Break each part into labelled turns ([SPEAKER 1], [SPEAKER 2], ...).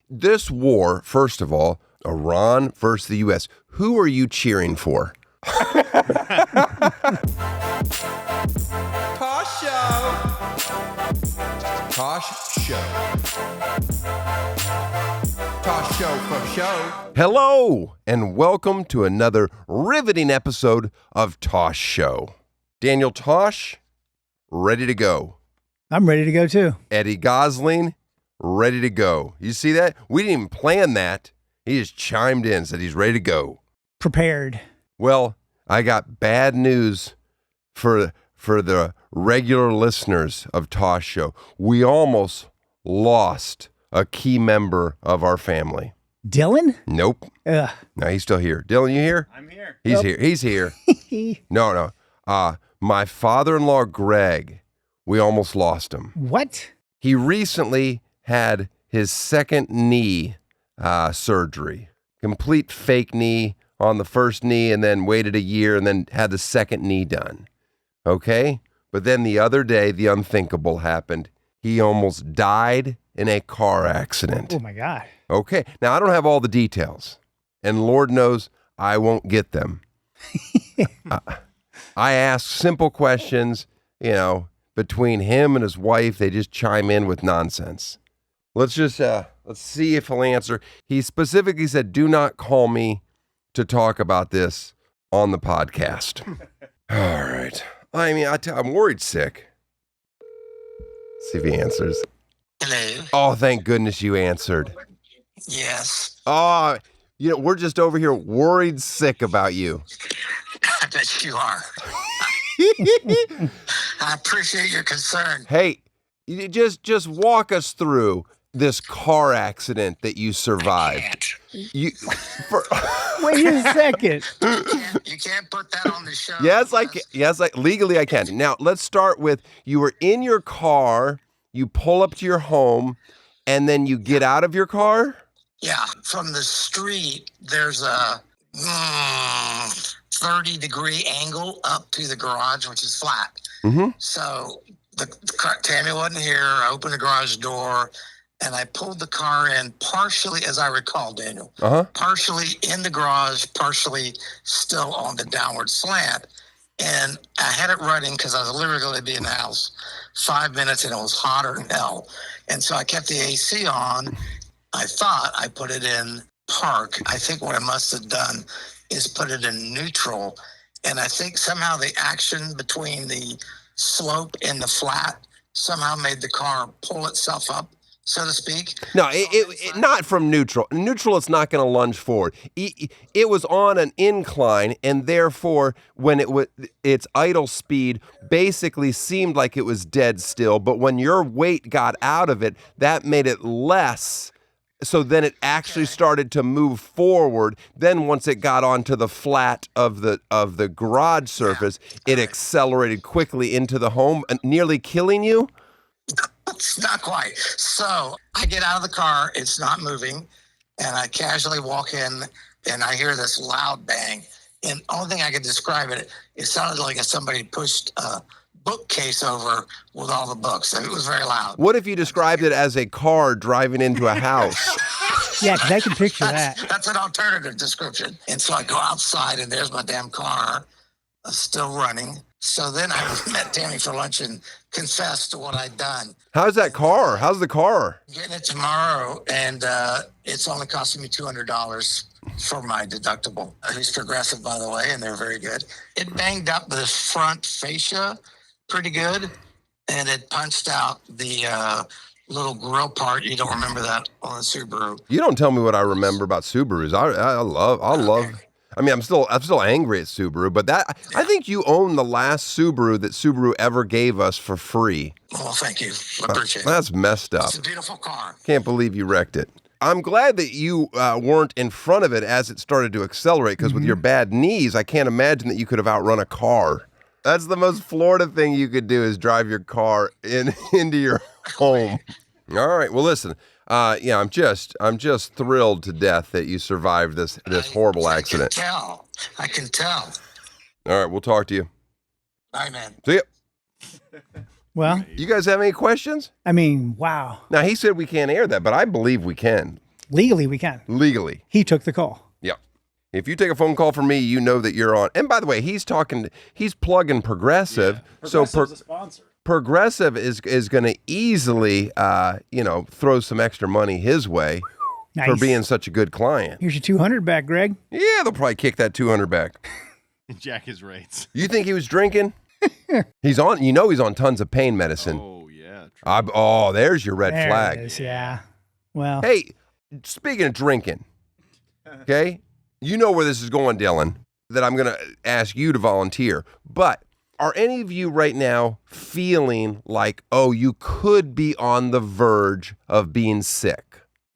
[SPEAKER 1] this war, first of all, Iran versus the U.S., who are you cheering for?
[SPEAKER 2] Tosh Show. Tosh Show. Tosh Show for show.
[SPEAKER 1] Hello, and welcome to another riveting episode of Tosh Show. Daniel Tosh, ready to go.
[SPEAKER 3] I'm ready to go too.
[SPEAKER 1] Eddie Gosling, ready to go. You see that? We didn't even plan that. He just chimed in, said he's ready to go.
[SPEAKER 3] Prepared.
[SPEAKER 1] Well, I got bad news for the regular listeners of Tosh Show. We almost lost a key member of our family.
[SPEAKER 3] Dylan?
[SPEAKER 1] Nope.
[SPEAKER 3] Ugh.
[SPEAKER 1] No, he's still here. Dylan, you here?
[SPEAKER 2] I'm here.
[SPEAKER 1] He's here. He's here. No. My father-in-law, Greg, we almost lost him.
[SPEAKER 3] What?
[SPEAKER 1] He recently had his second knee surgery. Complete fake knee on the first knee, and then waited a year and then had the second knee done. Okay? But then the other day, the unthinkable happened. He almost died in a car accident.
[SPEAKER 3] Oh my God.
[SPEAKER 1] Okay. Now, I don't have all the details, and Lord knows I won't get them. I ask simple questions, between him and his wife, they just chime in with nonsense. Let's see if he'll answer. He specifically said, do not call me to talk about this on the podcast. All right. I'm worried sick. See if he answers.
[SPEAKER 4] Hello.
[SPEAKER 1] Oh, thank goodness you answered.
[SPEAKER 4] Yes.
[SPEAKER 1] Oh, we're just over here worried sick about you.
[SPEAKER 4] I bet you are. I appreciate your concern.
[SPEAKER 1] Hey, you just walk us through this car accident that you survived.
[SPEAKER 3] Wait a second.
[SPEAKER 4] You can't put that on the show.
[SPEAKER 1] Yes, I can. Yes, legally I can. Now, let's start with you were in your car, you pull up to your home, and then you get out of your car?
[SPEAKER 4] Yeah, from the street, there's a 30-degree angle up to the garage, which is flat.
[SPEAKER 1] Mm-hmm.
[SPEAKER 4] So Tammy wasn't here. I opened the garage door, and I pulled the car in partially, as I recall, Daniel, partially in the garage, partially still on the downward slant. And I had it running because I was literally going to be in the house 5 minutes, and it was hotter than hell. And so I kept the AC on. I thought I put it in park. I think what I must have done is put it in neutral. And I think somehow the action between the slope and the flat somehow made the car pull itself up, so to speak.
[SPEAKER 1] No, it not from neutral. Neutral, it's not going to lunge forward. It was on an incline, and therefore, when its idle speed basically seemed like it was dead still. But when your weight got out of it, that made it less. So then it actually started to move forward. Then once it got onto the flat of the garage surface, it accelerated quickly into the home, nearly killing you.
[SPEAKER 4] It's not quite. So I get out of the car, it's not moving, and I casually walk in, and I hear this loud bang. And the only thing I could describe it sounded like somebody pushed a bookcase over with all the books. It was very loud.
[SPEAKER 1] What if you described it as a car driving into a house?
[SPEAKER 3] Yeah, because I can picture that.
[SPEAKER 4] That's an alternative description. And so I go outside, and there's my damn car still running. So then I met Tammy for lunch and confessed to what I'd done.
[SPEAKER 1] How's that car? How's the car?
[SPEAKER 4] Getting it tomorrow, and it's only costing me $200 for my deductible. He's Progressive, by the way, and they're very good. It banged up the front fascia pretty good, and it punched out the little grill part. You don't remember that on the Subaru.
[SPEAKER 1] You don't tell me what I remember about Subarus. I love. I mean, I'm still angry at Subaru, but I think you own the last Subaru that Subaru ever gave us for free.
[SPEAKER 4] Well, thank you. I appreciate it.
[SPEAKER 1] That's messed up.
[SPEAKER 4] It's a beautiful car.
[SPEAKER 1] Can't believe you wrecked it. I'm glad that you weren't in front of it as it started to accelerate, because with your bad knees, I can't imagine that you could have outrun a car. That's the most Florida thing you could do, is drive your car into your home. All right. Well, listen. I'm just thrilled to death that you survived this horrible accident.
[SPEAKER 4] I can tell.
[SPEAKER 1] All right, we'll talk to you.
[SPEAKER 4] Bye, man.
[SPEAKER 1] See ya.
[SPEAKER 3] Well,
[SPEAKER 1] You guys have any questions?
[SPEAKER 3] I mean, wow.
[SPEAKER 1] Now, he said we can't air that, but I believe we can.
[SPEAKER 3] Legally, we can.
[SPEAKER 1] Legally.
[SPEAKER 3] He took the call.
[SPEAKER 1] Yeah. If you take a phone call from me, you know that you're on. And by the way, he's plugging Progressive.
[SPEAKER 5] Yeah.
[SPEAKER 1] So
[SPEAKER 5] Progressive's a sponsor.
[SPEAKER 1] Progressive is going to easily, throw some extra money his way for
[SPEAKER 3] Nice.
[SPEAKER 1] being such a good client.
[SPEAKER 3] Here's your 200 back, Greg.
[SPEAKER 1] Yeah, they'll probably kick that 200 back.
[SPEAKER 5] Jack his rates.
[SPEAKER 1] You think he was drinking? He's on tons of pain medicine.
[SPEAKER 5] Oh, yeah. True.
[SPEAKER 1] There's your red
[SPEAKER 3] There
[SPEAKER 1] flag.
[SPEAKER 3] it is, yeah. Well,
[SPEAKER 1] Hey, speaking of drinking, okay? You know where this is going, Dylan, that I'm going to ask you to volunteer. But are any of you right now feeling like, you could be on the verge of being sick?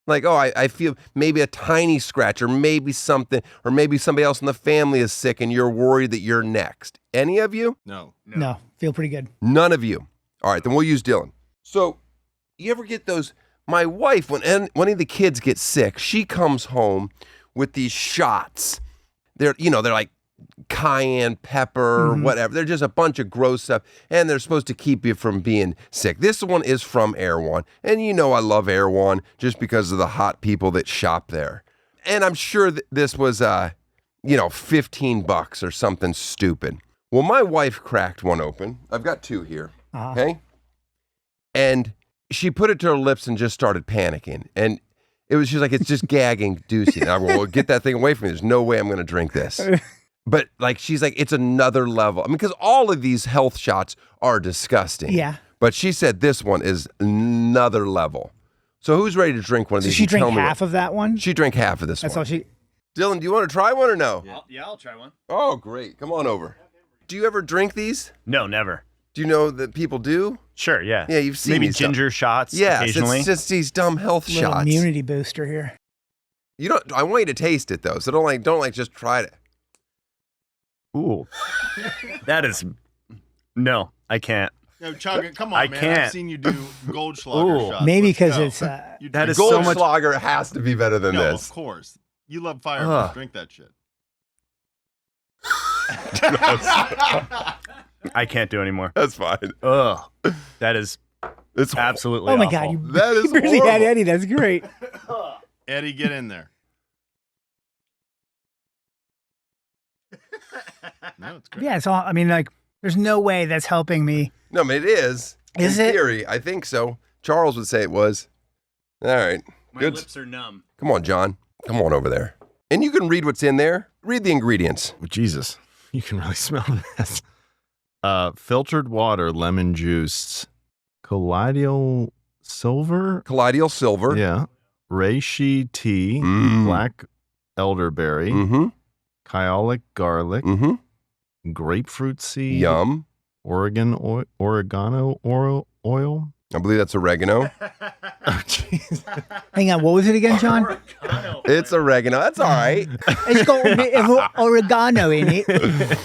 [SPEAKER 1] Like, I feel maybe a tiny scratch or maybe something, or maybe somebody else in the family is sick and you're worried that you're next. Any of you?
[SPEAKER 5] No.
[SPEAKER 3] no, feel pretty good.
[SPEAKER 1] None of you. All right, then we'll use Dylan. So, you ever get those? My wife, when any of the kids get sick, she comes home with these shots. They're like cayenne pepper or whatever. They're just a bunch of gross stuff, and they're supposed to keep you from being sick. This one is from Erewhon, and I love Erewhon just because of the hot people that shop there. And I'm sure that this was, $15 or something stupid. Well, my wife cracked one open. I've got two here, okay? And she put it to her lips and just started panicking. And she's like, it's just gagging Deucey. And I go, well, get that thing away from me. There's no way I'm going to drink this. But she's like, it's another level. I mean, because all of these health shots are disgusting.
[SPEAKER 3] Yeah.
[SPEAKER 1] But she said this one is another level. So who's ready to drink one of
[SPEAKER 3] So
[SPEAKER 1] these?
[SPEAKER 3] she
[SPEAKER 1] And tell
[SPEAKER 3] drank
[SPEAKER 1] me
[SPEAKER 3] half of that one?
[SPEAKER 1] She drank half of this
[SPEAKER 3] That's
[SPEAKER 1] one.
[SPEAKER 3] all she...
[SPEAKER 1] Dylan, do you want to try one or no?
[SPEAKER 5] Yeah, I'll try one.
[SPEAKER 1] Oh, great. Come on over. Do you ever drink these?
[SPEAKER 6] No, never.
[SPEAKER 1] Do you know that people do?
[SPEAKER 6] Sure, yeah.
[SPEAKER 1] Yeah, you've seen
[SPEAKER 6] maybe
[SPEAKER 1] these
[SPEAKER 6] ginger shots
[SPEAKER 1] Yes,
[SPEAKER 6] occasionally.
[SPEAKER 1] it's just these dumb health
[SPEAKER 3] Little
[SPEAKER 1] shots.
[SPEAKER 3] immunity booster here.
[SPEAKER 1] You don't. I want you to taste it though, so don't just try it.
[SPEAKER 6] Ooh. That is no, I can't.
[SPEAKER 5] No, chug it. Come on,
[SPEAKER 6] I
[SPEAKER 5] man.
[SPEAKER 6] can't.
[SPEAKER 5] I've seen you do Goldschlager
[SPEAKER 6] Ooh.
[SPEAKER 5] shots.
[SPEAKER 3] Maybe
[SPEAKER 5] Let's
[SPEAKER 3] because
[SPEAKER 5] go.
[SPEAKER 3] it's...
[SPEAKER 6] That is so much.
[SPEAKER 1] Goldschlager has to be better than
[SPEAKER 5] No,
[SPEAKER 1] this.
[SPEAKER 5] of course. You love fire.
[SPEAKER 6] Ugh.
[SPEAKER 5] Drink that shit.
[SPEAKER 6] I can't do anymore.
[SPEAKER 1] That's fine.
[SPEAKER 6] Ugh. That is
[SPEAKER 1] It's
[SPEAKER 6] absolutely
[SPEAKER 3] Oh my
[SPEAKER 6] awful.
[SPEAKER 3] God, you
[SPEAKER 1] That is
[SPEAKER 3] barely had
[SPEAKER 1] horrible.
[SPEAKER 3] Eddie. That's great.
[SPEAKER 5] Eddie, get in there. No, it's great.
[SPEAKER 3] Yeah, it's all... I mean, there's no way that's helping me.
[SPEAKER 1] No, I mean, it is.
[SPEAKER 3] Is
[SPEAKER 1] in
[SPEAKER 3] it?
[SPEAKER 1] theory, I think so. Charles would say it was. All right.
[SPEAKER 6] My
[SPEAKER 1] Good.
[SPEAKER 6] lips are numb.
[SPEAKER 1] Come on, John. Come on over there. And you can read what's in there. Read the ingredients.
[SPEAKER 5] Oh, Jesus, you can really smell this. Filtered water, lemon juice, colloidal silver.
[SPEAKER 1] Colloidal silver.
[SPEAKER 5] Yeah. Reishi tea,
[SPEAKER 1] Mm.
[SPEAKER 5] black elderberry,
[SPEAKER 1] Mm-hmm.
[SPEAKER 5] kyolic garlic,
[SPEAKER 1] Mm-hmm.
[SPEAKER 5] grapefruit seed,
[SPEAKER 1] Yum.
[SPEAKER 5] oregano oil.
[SPEAKER 1] I believe that's oregano.
[SPEAKER 5] Oh, jeez.
[SPEAKER 3] Hang on, what was it again, John?
[SPEAKER 1] It's oregano. That's all right.
[SPEAKER 3] It's got a bit of oregano in it.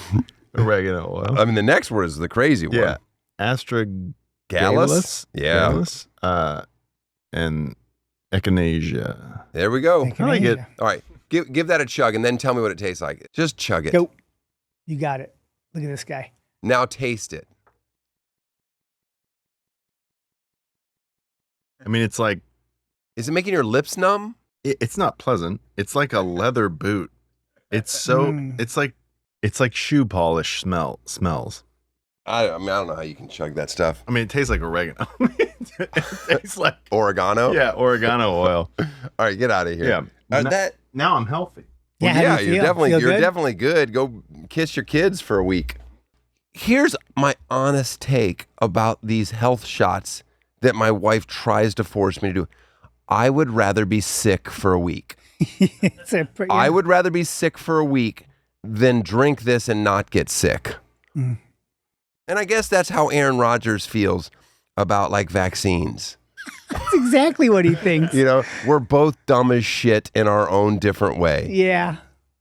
[SPEAKER 5] Oregano oil.
[SPEAKER 1] I mean, the next word is the crazy one.
[SPEAKER 5] Yeah. Astragalus.
[SPEAKER 1] Yeah.
[SPEAKER 5] Gallus, and echinacea.
[SPEAKER 1] There we go.
[SPEAKER 3] I like it.
[SPEAKER 1] All right. Give that a chug and then tell me what it tastes like. Just chug it.
[SPEAKER 3] Go. You got it. Look at this guy.
[SPEAKER 1] Now taste it.
[SPEAKER 5] I mean, it's like,
[SPEAKER 1] Is it making your lips numb?
[SPEAKER 5] it's not pleasant. It's like a leather boot. It's so,
[SPEAKER 3] Mm.
[SPEAKER 5] it's like shoe polish smells.
[SPEAKER 1] I don't know how you can chug that stuff.
[SPEAKER 5] I mean, it tastes like oregano. It tastes like,
[SPEAKER 1] Oregano?
[SPEAKER 5] yeah, oregano oil.
[SPEAKER 1] All right, get out of here.
[SPEAKER 5] Yeah.
[SPEAKER 1] That.
[SPEAKER 5] Now I'm healthy.
[SPEAKER 3] Yeah, how do you
[SPEAKER 1] you're
[SPEAKER 3] feel?
[SPEAKER 1] definitely
[SPEAKER 3] Feel
[SPEAKER 1] you're
[SPEAKER 3] good?
[SPEAKER 1] definitely good. Go kiss your kids for a week. Here's my honest take about these health shots that my wife tries to force me to do. I would rather be sick for a week.
[SPEAKER 3] It's a pretty,
[SPEAKER 1] I would rather be sick for a week than drink this and not get sick.
[SPEAKER 3] Mm.
[SPEAKER 1] And I guess that's how Aaron Rodgers feels about like vaccines.
[SPEAKER 3] That's exactly what he thinks.
[SPEAKER 1] You know, we're both dumb as shit in our own different way.
[SPEAKER 3] Yeah.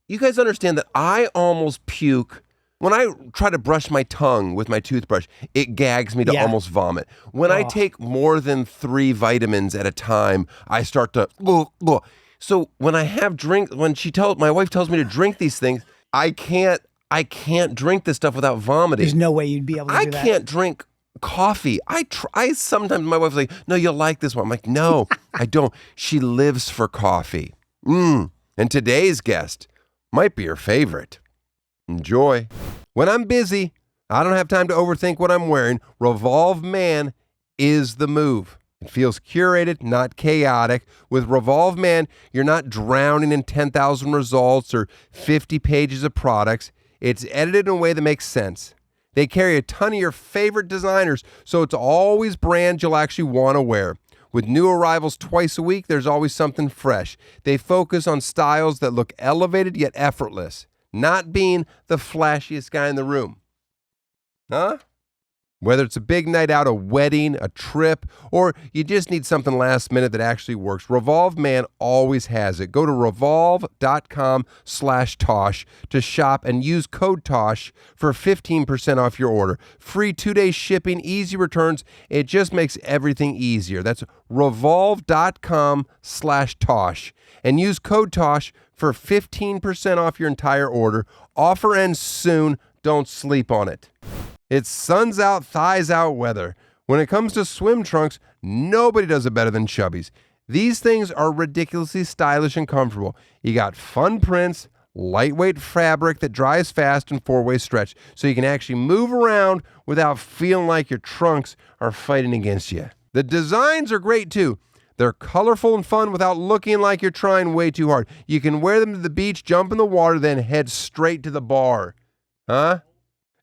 [SPEAKER 1] You guys understand that I almost puke when I try to brush my tongue with my toothbrush. It gags me to
[SPEAKER 3] Yeah.
[SPEAKER 1] almost vomit. When I
[SPEAKER 3] Oh.
[SPEAKER 1] take more than 3 vitamins at a time, I start to. So when I have when my wife tells me to drink these things, I can't drink this stuff without vomiting.
[SPEAKER 3] There's no way you'd be able to
[SPEAKER 1] I
[SPEAKER 3] do that.
[SPEAKER 1] can't drink Coffee. I sometimes, my wife's like, no, you'll like this one. I'm like, no, I don't. She lives for coffee. And today's guest might be her favorite. Enjoy. When I'm busy, I don't have time to overthink what I'm wearing. Revolve Man is the move. It feels curated, not chaotic. With Revolve Man, you're not drowning in 10,000 results or 50 pages of products. It's edited in a way that makes sense. They carry a ton of your favorite designers, so it's always brands you'll actually want to wear. With new arrivals twice a week, there's always something fresh. They focus on styles that look elevated yet effortless, not being the flashiest guy in the room. Huh? Whether it's a big night out, a wedding, a trip, or you just need something last minute that actually works, Revolve Man always has it. Go to revolve.com/Tosh to shop and use code Tosh for 15% off your order. Free 2-day shipping, easy returns. It just makes everything easier. That's revolve.com/Tosh and use code Tosh for 15% off your entire order. Offer ends soon. Don't sleep on it. It's suns out, thighs out weather. When it comes to swim trunks, nobody does it better than Chubbies. These things are ridiculously stylish and comfortable. You got fun prints, lightweight fabric that dries fast and 4-way stretch, so you can actually move around without feeling like your trunks are fighting against you. The designs are great too. They're colorful and fun without looking like you're trying way too hard. You can wear them to the beach, jump in the water, then head straight to the bar. Huh?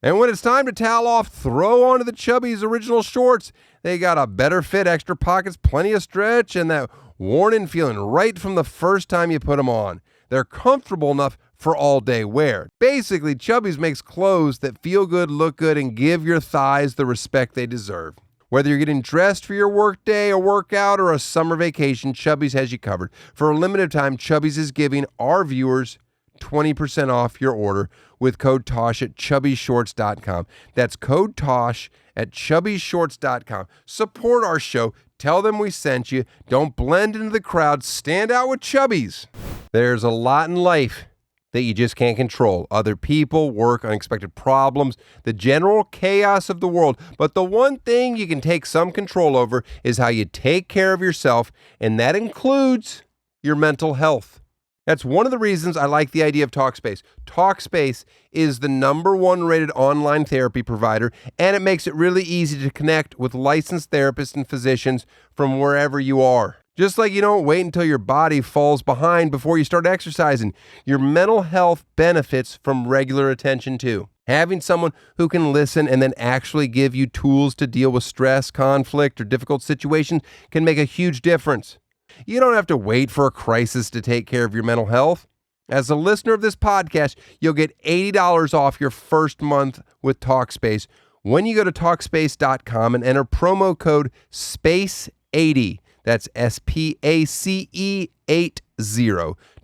[SPEAKER 1] And when it's time to towel off, throw onto the Chubbies original shorts. They got a better fit, extra pockets, plenty of stretch, and that worn-in feeling right from the first time you put them on. They're comfortable enough for all-day wear. Basically, Chubbies makes clothes that feel good, look good, and give your thighs the respect they deserve. Whether you're getting dressed for your workday, a workout, or a summer vacation, Chubbies has you covered. For a limited time, Chubbies is giving our viewers 20% off your order with code Tosh at chubbyshorts.com. That's code Tosh at chubbyshorts.com. Support our show. Tell them we sent you. Don't blend into the crowd. Stand out with Chubbies. There's a lot in life that you just can't control. Other people, work, unexpected problems, the general chaos of the world. But the one thing you can take some control over is how you take care of yourself, and that includes your mental health. That's one of the reasons I like the idea of Talkspace. Talkspace is the #1 rated online therapy provider, and it makes it really easy to connect with licensed therapists and physicians from wherever you are. Just like you don't wait until your body falls behind before you start exercising, your mental health benefits from regular attention too. Having someone who can listen and then actually give you tools to deal with stress, conflict, or difficult situations can make a huge difference. You don't have to wait for a crisis to take care of your mental health. As a listener of this podcast, you'll get $80 off your first month with Talkspace when you go to Talkspace.com and enter promo code SPACE80. That's SPACE80.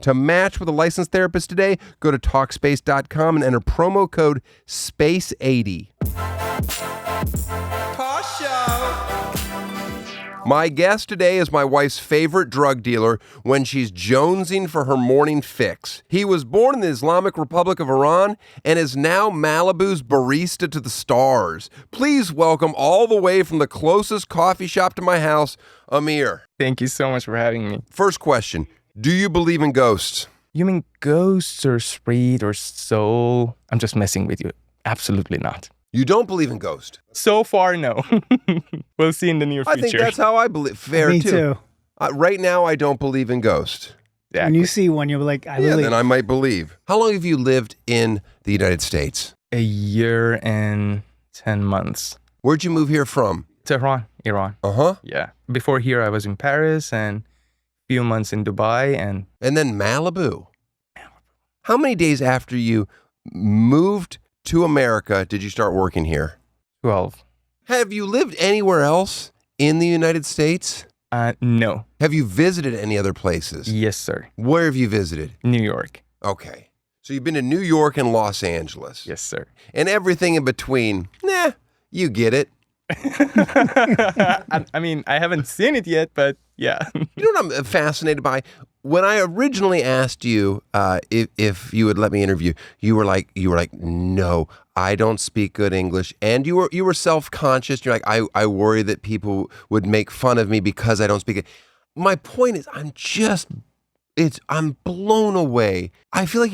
[SPEAKER 1] To match with a licensed therapist today, go to Talkspace.com and enter promo code SPACE80.
[SPEAKER 2] Tosh Show.
[SPEAKER 1] My guest today is my wife's favorite drug dealer when she's jonesing for her morning fix. He was born in the Islamic Republic of Iran and is now Malibu's barista to the stars. Please welcome all the way from the closest coffee shop to my house, Amir.
[SPEAKER 7] Thank you so much for having me.
[SPEAKER 1] First question, do you believe in ghosts?
[SPEAKER 7] You mean ghosts or spirit or soul? I'm just messing with you. Absolutely not.
[SPEAKER 1] You don't believe in ghosts?
[SPEAKER 7] So far, no. We'll see in the near future.
[SPEAKER 1] I think that's how I believe. Fair
[SPEAKER 3] Me
[SPEAKER 1] too.
[SPEAKER 3] too.
[SPEAKER 1] Right now, I don't believe in ghosts.
[SPEAKER 3] When you see one, you're like, I believe.
[SPEAKER 1] Then I might believe. How long have you lived in the United States?
[SPEAKER 7] A year and 10 months.
[SPEAKER 1] Where'd you move here from?
[SPEAKER 7] Tehran, Iran.
[SPEAKER 1] Uh-huh.
[SPEAKER 7] Yeah. Before here, I was in Paris and a few months in Dubai and
[SPEAKER 1] then Malibu. How many days after you moved to America did you start working here?
[SPEAKER 7] 12.
[SPEAKER 1] Have you lived anywhere else in the United States?
[SPEAKER 7] No.
[SPEAKER 1] Have you visited any other places?
[SPEAKER 7] Yes, sir.
[SPEAKER 1] Where have you visited?
[SPEAKER 7] New York.
[SPEAKER 1] Okay. So you've been to New York and Los Angeles.
[SPEAKER 7] Yes, sir.
[SPEAKER 1] And everything in between, you get it.
[SPEAKER 7] I mean, I haven't seen it yet, but yeah.
[SPEAKER 1] You know what I'm fascinated by? when I originally asked you if you would let me interview, you were like, no, I don't speak good English, and you were self-conscious. You're like, I worry that people would make fun of me because I don't speak it. My point is, I'm blown away. I feel like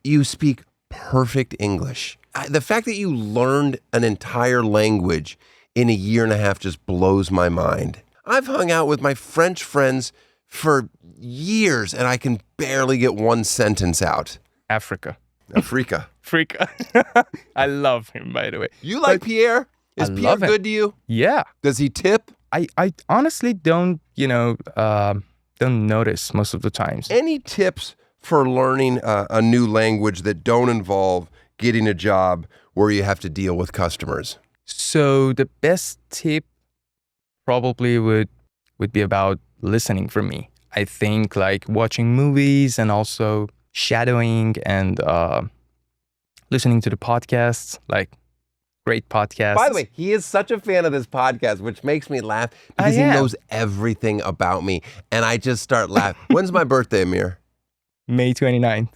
[SPEAKER 1] you speak perfect English. The fact that you learned an entire language in a year and a half just blows my mind. I've hung out with my French friends for years, and I can barely get one sentence out.
[SPEAKER 7] Africa. I love him, by the way.
[SPEAKER 1] You like Pierre? Is Pierre good to you?
[SPEAKER 7] Yeah.
[SPEAKER 1] Does he tip?
[SPEAKER 7] I honestly don't notice most of the times.
[SPEAKER 1] Any tips for learning a new language that don't involve getting a job where you have to deal with customers?
[SPEAKER 7] So the best tip probably would be about listening for me. I think like watching movies and also shadowing and listening to the podcasts, like great podcasts.
[SPEAKER 1] By the way, he is such a fan of this podcast, which makes me laugh because he knows everything about me. And I just start laughing. When's my birthday, Amir?
[SPEAKER 7] May 29th.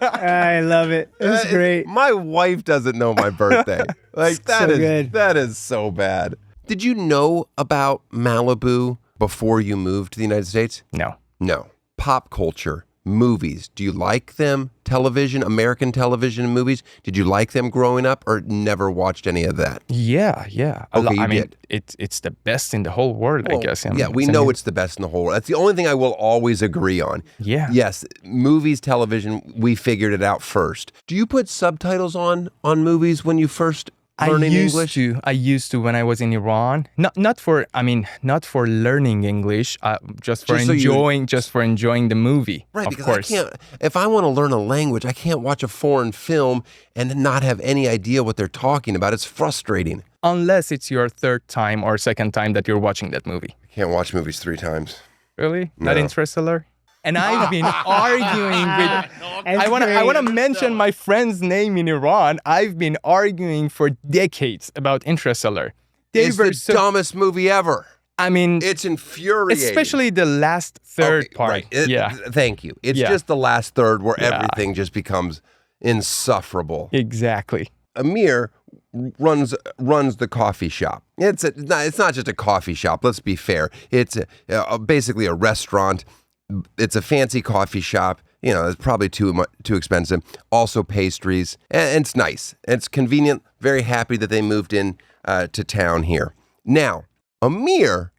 [SPEAKER 3] I love it. It's great.
[SPEAKER 1] My wife doesn't know my birthday. Like that is so bad. Did you know about Malibu before you moved to the United States?
[SPEAKER 7] No.
[SPEAKER 1] Pop culture, movies. Do you like them? Television, American television and movies. Did you like them growing up or never watched any of that?
[SPEAKER 7] Yeah.
[SPEAKER 1] Okay,
[SPEAKER 7] I mean,
[SPEAKER 1] did.
[SPEAKER 7] it's the best in the whole world, I guess.
[SPEAKER 1] Yeah, we know it's the best in the whole world. That's the only thing I will always agree on.
[SPEAKER 7] Yeah.
[SPEAKER 1] Yes, movies, television, we figured it out first. Do you put subtitles on movies when you first learning English?
[SPEAKER 7] I used to when I was in Iran. Not for learning English. Just for enjoying the movie.
[SPEAKER 1] Right,
[SPEAKER 7] of
[SPEAKER 1] because
[SPEAKER 7] course.
[SPEAKER 1] I can't. If I want to learn a language, I can't watch a foreign film and not have any idea what they're talking about. It's frustrating.
[SPEAKER 7] Unless it's your third time or second time that you're watching that movie.
[SPEAKER 1] I can't watch movies 3 times.
[SPEAKER 7] Really?
[SPEAKER 1] No.
[SPEAKER 7] Not Interstellar? And I've been arguing with. I want to mention my friend's name in Iran. I've been arguing for decades about Interstellar.
[SPEAKER 1] It's the dumbest movie ever.
[SPEAKER 7] I mean,
[SPEAKER 1] it's infuriating.
[SPEAKER 7] Especially the last third part.
[SPEAKER 1] Right. Thank you. It's just the last third where everything just becomes insufferable.
[SPEAKER 7] Exactly.
[SPEAKER 1] Amir runs the coffee shop. It's not just a coffee shop. Let's be fair. It's basically a restaurant. It's a fancy coffee shop. You know, it's probably too expensive. Also pastries, and it's nice. It's convenient. Very happy that they moved in to town here. Now, Amir,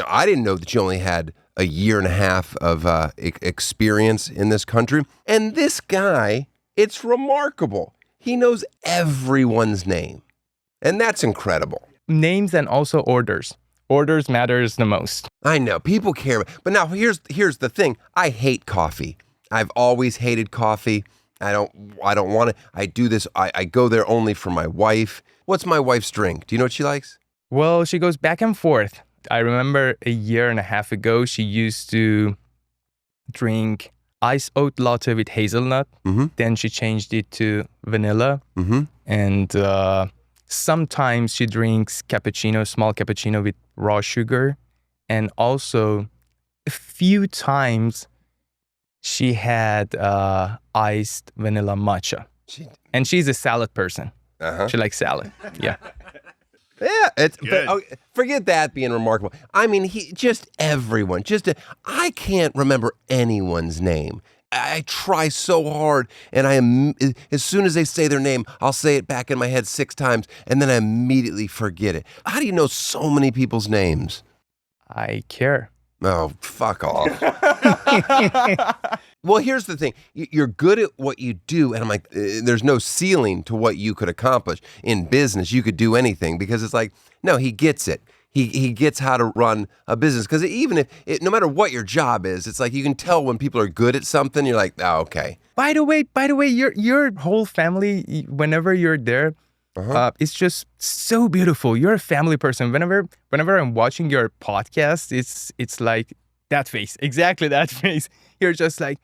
[SPEAKER 1] I didn't know that you only had a year and a half of experience in this country. And this guy, it's remarkable. He knows everyone's name, and that's incredible.
[SPEAKER 7] Names and also orders. Orders matters the most.
[SPEAKER 1] I know people care, but now here's the thing. I hate coffee. I've always hated coffee. I don't want it. I do this. I go there only for my wife. What's my wife's drink? Do you know what she likes?
[SPEAKER 7] Well, she goes back and forth. I remember a year and a half ago, she used to drink iced oat latte with hazelnut.
[SPEAKER 1] Mm-hmm.
[SPEAKER 7] Then she changed it to vanilla.
[SPEAKER 1] Mm-hmm.
[SPEAKER 7] And sometimes she drinks small cappuccino with raw sugar. And also a few times she had iced vanilla matcha. And she's a salad person.
[SPEAKER 1] Uh-huh.
[SPEAKER 7] She likes salad. Yeah.
[SPEAKER 1] Yeah, forget that being remarkable. I mean, everyone. I can't remember anyone's name. I try so hard, and as soon as they say their name, I'll say it back in my head 6 times, and then I immediately forget it. How do you know so many people's names?
[SPEAKER 7] I care.
[SPEAKER 1] Oh, fuck off. Well, here's the thing. You're good at what you do, and I'm like, there's no ceiling to what you could accomplish. In business, you could do anything because it's like, no, he gets it. He gets how to run a business because even no matter what your job is, it's like you can tell when people are good at something. You're like, oh, okay.
[SPEAKER 7] By the way, your whole family, whenever you're there, it's just so beautiful. You're a family person. Whenever I'm watching your podcast, it's like that face, exactly that face. You're just like,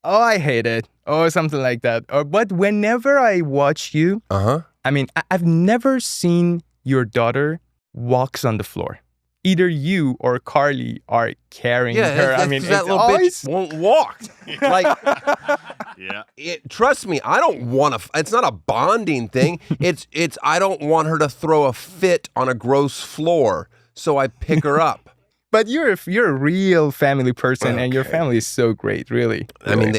[SPEAKER 7] oh, I hate it, or something like that. But whenever I watch you, I mean, I've never seen your daughter walks on the floor. either you or Carly are carrying her. I mean,
[SPEAKER 1] that
[SPEAKER 7] it's
[SPEAKER 1] little
[SPEAKER 7] always
[SPEAKER 1] bitch won't walk. Like,
[SPEAKER 5] Yeah.
[SPEAKER 1] trust me, I don't want to. It's not a bonding thing. It's. I don't want her to throw a fit on a gross floor, so I pick her up.
[SPEAKER 7] But you're a real family person, and your family is so great, really.
[SPEAKER 1] I mean,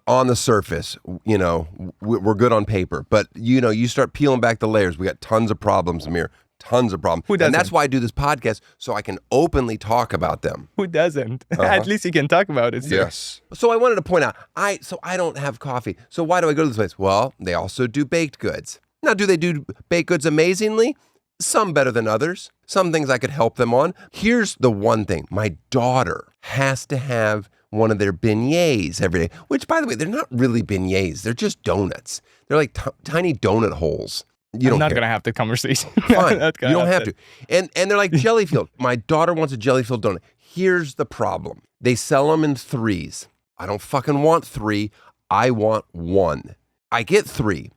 [SPEAKER 1] on the surface, you know, we're good on paper, but you know, you start peeling back the layers. We got tons of problems, Amir. Tons of problems.
[SPEAKER 7] Who doesn't?
[SPEAKER 1] And that's why I do this podcast, so I can openly talk about them.
[SPEAKER 7] Who doesn't? At least you can talk about it. Sir.
[SPEAKER 1] Yes. So I wanted to point out, I don't have coffee. So why do I go to this place? Well, they also do baked goods. Now, do they do baked goods amazingly? Some better than others. Some things I could help them on. Here's the one thing. My daughter has to have one of their beignets every day, which, by the way, they're not really beignets. They're just donuts. They're like tiny donut holes.
[SPEAKER 7] I'm not going to have the conversation.
[SPEAKER 1] Fine. You don't have to. And they're like jelly-filled. My daughter wants a jelly-filled donut. Here's the problem. They sell them in 3s. I don't fucking want 3. I want 1. I get 3.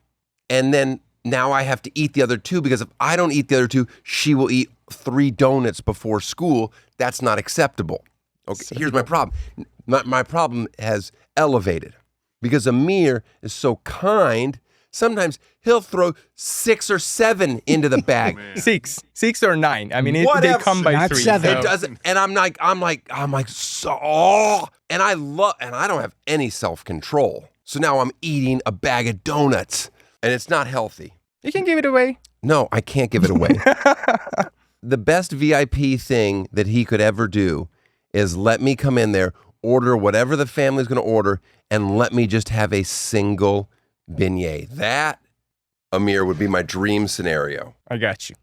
[SPEAKER 1] And then now I have to eat the other 2 because if I don't eat the other 2, she will eat 3 donuts before school. That's not acceptable. Okay, here's my problem. My problem has elevated because Amir is so kind. Sometimes he'll throw 6 or 7 into the bag.
[SPEAKER 7] 6 or 9. I mean, they come by
[SPEAKER 3] Not
[SPEAKER 7] 3.
[SPEAKER 3] 7.
[SPEAKER 1] It doesn't, and I'm like, so, and I don't have any self-control. So now I'm eating a bag of donuts, and it's not healthy.
[SPEAKER 7] You can give it away.
[SPEAKER 1] No, I can't give it away. The best VIP thing that he could ever do is let me come in there, order whatever the family's going to order, and let me just have a single beignet. That, Amir, would be my dream scenario.
[SPEAKER 7] I got you.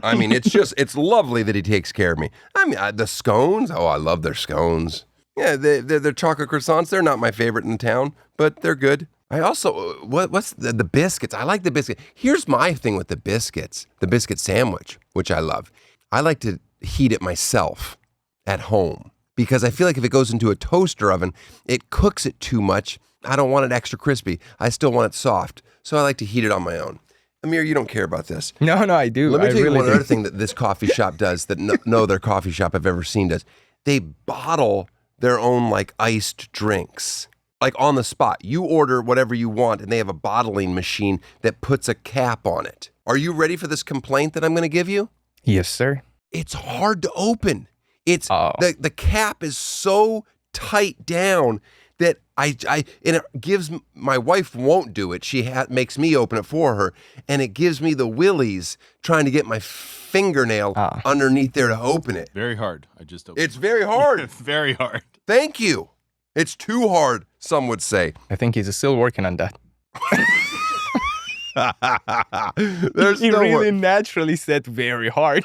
[SPEAKER 1] I mean, it's lovely that he takes care of me. I mean, the scones, I love their scones. Yeah, they're chocolate croissants. They're not my favorite in town, but they're good. I also, what's the biscuits? I like the biscuit. Here's my thing with the biscuits, the biscuit sandwich, which I love. I like to heat it myself at home because I feel like if it goes into a toaster oven, it cooks it too much. I don't want it extra crispy. I still want it soft. So I like to heat it on my own. Amir, you don't care about this.
[SPEAKER 7] No, I do.
[SPEAKER 1] Let me tell you
[SPEAKER 7] really
[SPEAKER 1] one
[SPEAKER 7] do.
[SPEAKER 1] other thing that this coffee shop does that no other coffee shop I've ever seen does. They bottle their own like iced drinks, like on the spot. You order whatever you want and they have a bottling machine that puts a cap on it. Are you ready for this complaint that I'm going to give you?
[SPEAKER 7] Yes, sir.
[SPEAKER 1] It's hard to open. It's the cap is so tight down that and it gives, my wife won't do it. She makes me open it for her, and it gives me the willies trying to get my fingernail underneath there to open it.
[SPEAKER 8] Very hard. I just opened
[SPEAKER 1] It's very hard.
[SPEAKER 8] Very hard.
[SPEAKER 1] Thank you. It's too hard, some would say.
[SPEAKER 7] I think he's still working on that.
[SPEAKER 1] There's
[SPEAKER 7] He
[SPEAKER 1] no
[SPEAKER 7] really naturally said very hard.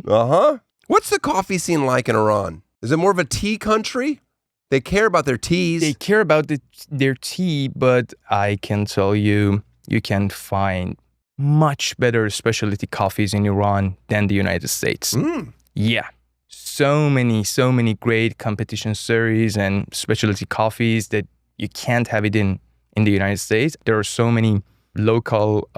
[SPEAKER 1] Uh-huh. What's the coffee scene like in Iran? Is it more of a tea country? They care about their teas.
[SPEAKER 7] They care about their tea, but I can tell you, you can find much better specialty coffees in Iran than the United States. Yeah. So many great competition series and specialty coffees that you can't have it in the United States. There are so many local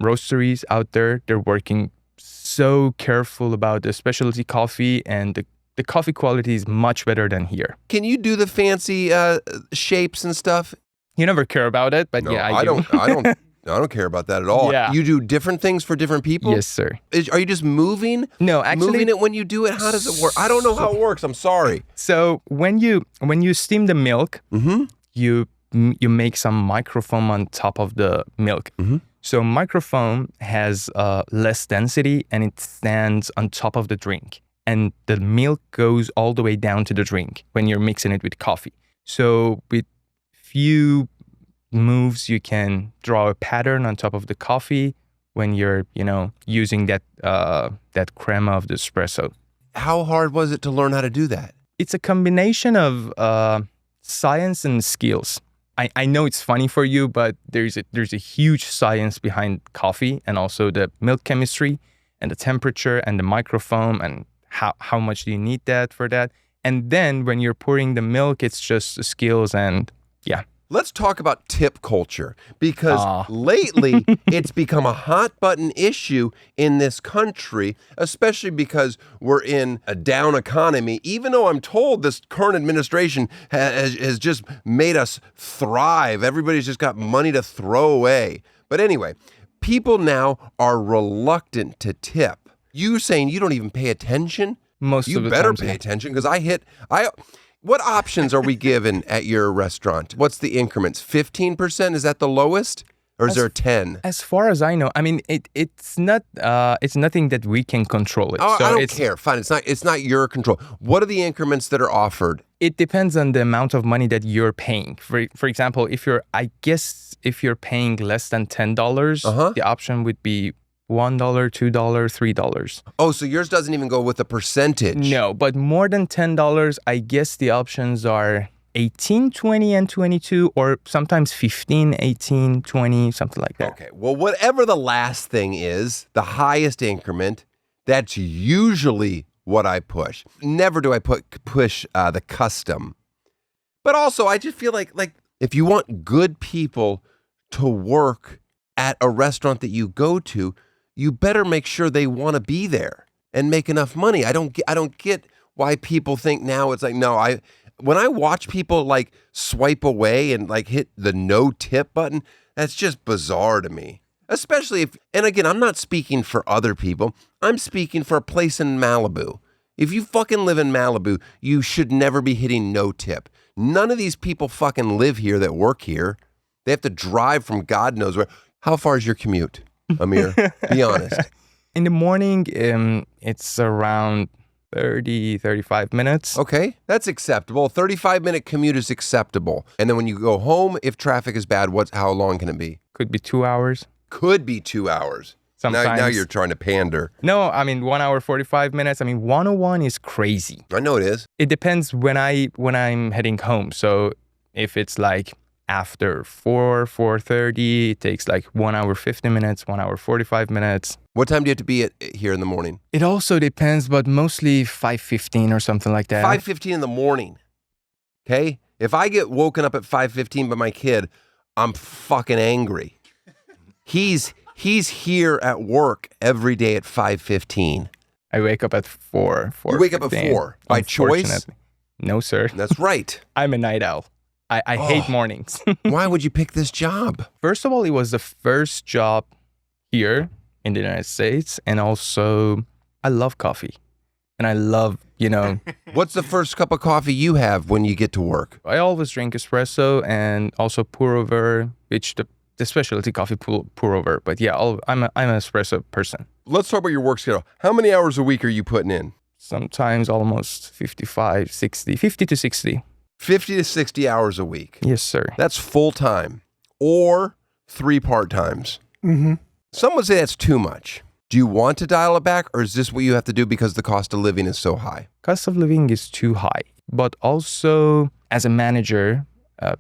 [SPEAKER 7] roasteries out there. They're working so careful about the specialty coffee, and the coffee quality is much better than here.
[SPEAKER 1] Can you do the fancy shapes and stuff?
[SPEAKER 7] You never care about it, but
[SPEAKER 1] No,
[SPEAKER 7] yeah, I do.
[SPEAKER 1] I don't care about that at all.
[SPEAKER 7] Yeah.
[SPEAKER 1] You do different things for different people?
[SPEAKER 7] Yes, sir.
[SPEAKER 1] Are you just moving?
[SPEAKER 7] No, actually,
[SPEAKER 1] Moving it when you do it? How does it work? I don't know how it works. I'm sorry.
[SPEAKER 7] So when you steam the milk, you make some microfoam on top of the milk. So microfoam has less density and it stands on top of the drink. And the milk goes all the way down to the drink when you're mixing it with coffee. So with few moves, you can draw a pattern on top of the coffee when you're, using that crema of the espresso.
[SPEAKER 1] How hard was it to learn how to do that?
[SPEAKER 7] It's a combination of science and skills. I know it's funny for you, but there's a huge science behind coffee, and also the milk chemistry and the temperature and the microfoam and how much do you need that for that. And then when you're pouring the milk, it's just the skills and yeah.
[SPEAKER 1] Let's talk about tip culture because lately it's become a hot button issue in this country, especially because we're in a down economy. Even though I'm told this current administration has just made us thrive. Everybody's just got money to throw away. But anyway, people now are reluctant to tip. You saying you don't even pay attention?
[SPEAKER 7] Most
[SPEAKER 1] you
[SPEAKER 7] of the
[SPEAKER 1] better
[SPEAKER 7] times,
[SPEAKER 1] pay
[SPEAKER 7] yeah.
[SPEAKER 1] attention because what options are we given at your restaurant? What's the increments? 15%? Is that the lowest? Or is there 10?
[SPEAKER 7] As far as I know, I mean, it's nothing that we can control it.
[SPEAKER 1] Oh,
[SPEAKER 7] so
[SPEAKER 1] I don't care. Fine, it's not your control. What are the increments that are offered?
[SPEAKER 7] It depends on the amount of money that you're paying. For example, if you're paying less than $10, the option would be $1, $2, $3.
[SPEAKER 1] Oh, so yours doesn't even go with a percentage.
[SPEAKER 7] No, but more than $10, I guess the options are 18, 20, and 22, or sometimes 15, 18, 20, something like that.
[SPEAKER 1] Okay, well, whatever the last thing is, the highest increment, that's usually what I push. Never do I push the custom. But also, I just feel like if you want good people to work at a restaurant that you go to, you better make sure they want to be there and make enough money. I don't get why people think now it's like, no, when I watch people like swipe away and like hit the no tip button, that's just bizarre to me. Especially and again, I'm not speaking for other people. I'm speaking for a place in Malibu. If you fucking live in Malibu, you should never be hitting no tip. None of these people fucking live here that work here. They have to drive from God knows where. How far is your commute, Amir? Be honest.
[SPEAKER 7] In the morning, it's around 30, 35 minutes.
[SPEAKER 1] Okay, that's acceptable. 35-minute commute is acceptable. And then when you go home, if traffic is bad, how long can it be?
[SPEAKER 7] Could be 2 hours.
[SPEAKER 1] Could be 2 hours.
[SPEAKER 7] Sometimes.
[SPEAKER 1] Now you're trying to pander.
[SPEAKER 7] No, I mean 1 hour 45 minutes. I mean 101 is crazy.
[SPEAKER 1] I know it is.
[SPEAKER 7] It depends when I'm heading home. So if it's like after 4:30, it takes like 1 hour 50 minutes, 1 hour 45 minutes.
[SPEAKER 1] What time do you have to be here in the morning?
[SPEAKER 7] It also depends, but mostly 5:15 or something like that.
[SPEAKER 1] 5:15 in the morning. Okay? If I get woken up at 5:15 by my kid, I'm fucking angry. He's here at work every day at 5:15.
[SPEAKER 7] I wake up at 4.
[SPEAKER 1] You wake up at 4 by choice?
[SPEAKER 7] No, sir.
[SPEAKER 1] That's right.
[SPEAKER 7] I'm a night owl. I hate mornings.
[SPEAKER 1] Why would you pick this job?
[SPEAKER 7] First of all, it was the first job here in the United States. And also, I love coffee. And I love,
[SPEAKER 1] What's the first cup of coffee you have when you get to work?
[SPEAKER 7] I always drink espresso and also pour over, which the specialty coffee pour over. But yeah, I'm an espresso person.
[SPEAKER 1] Let's talk about your work schedule. How many hours a week are you putting in?
[SPEAKER 7] Sometimes almost 55, 60, 50 to 60.
[SPEAKER 1] 50 to 60 hours a week.
[SPEAKER 7] Yes, sir.
[SPEAKER 1] That's full time or 3 part-times.
[SPEAKER 3] Mm-hmm.
[SPEAKER 1] Some would say that's too much. Do you want to dial it back, or is this what you have to do because the cost of living is so high?
[SPEAKER 7] Cost of living is too high. But also as a manager,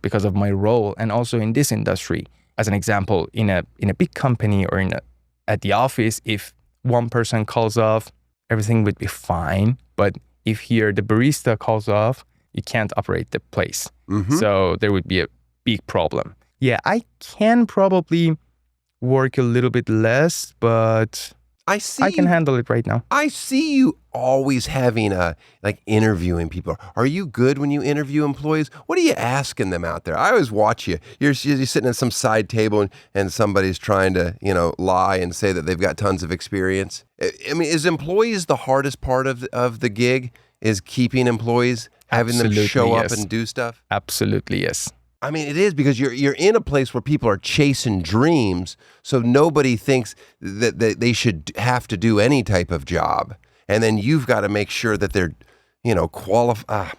[SPEAKER 7] because of my role, and also in this industry, as an example, in a big company or at the office, if one person calls off, everything would be fine. But if here the barista calls off, you can't operate the place.
[SPEAKER 1] Mm-hmm.
[SPEAKER 7] So there would be a big problem. Yeah, I can probably work a little bit less, but I can handle it right now.
[SPEAKER 1] I see you always having interviewing people. Are you good when you interview employees? What are you asking them out there? I always watch you. You're sitting at some side table and somebody's trying to, lie and say that they've got tons of experience. I mean, is employees the hardest part of the gig? Is keeping employees, having them show up and do stuff?
[SPEAKER 7] Absolutely, yes.
[SPEAKER 1] I mean, it is because you're in a place where people are chasing dreams, so nobody thinks that they should have to do any type of job. And then you've got to make sure that they're, qualified.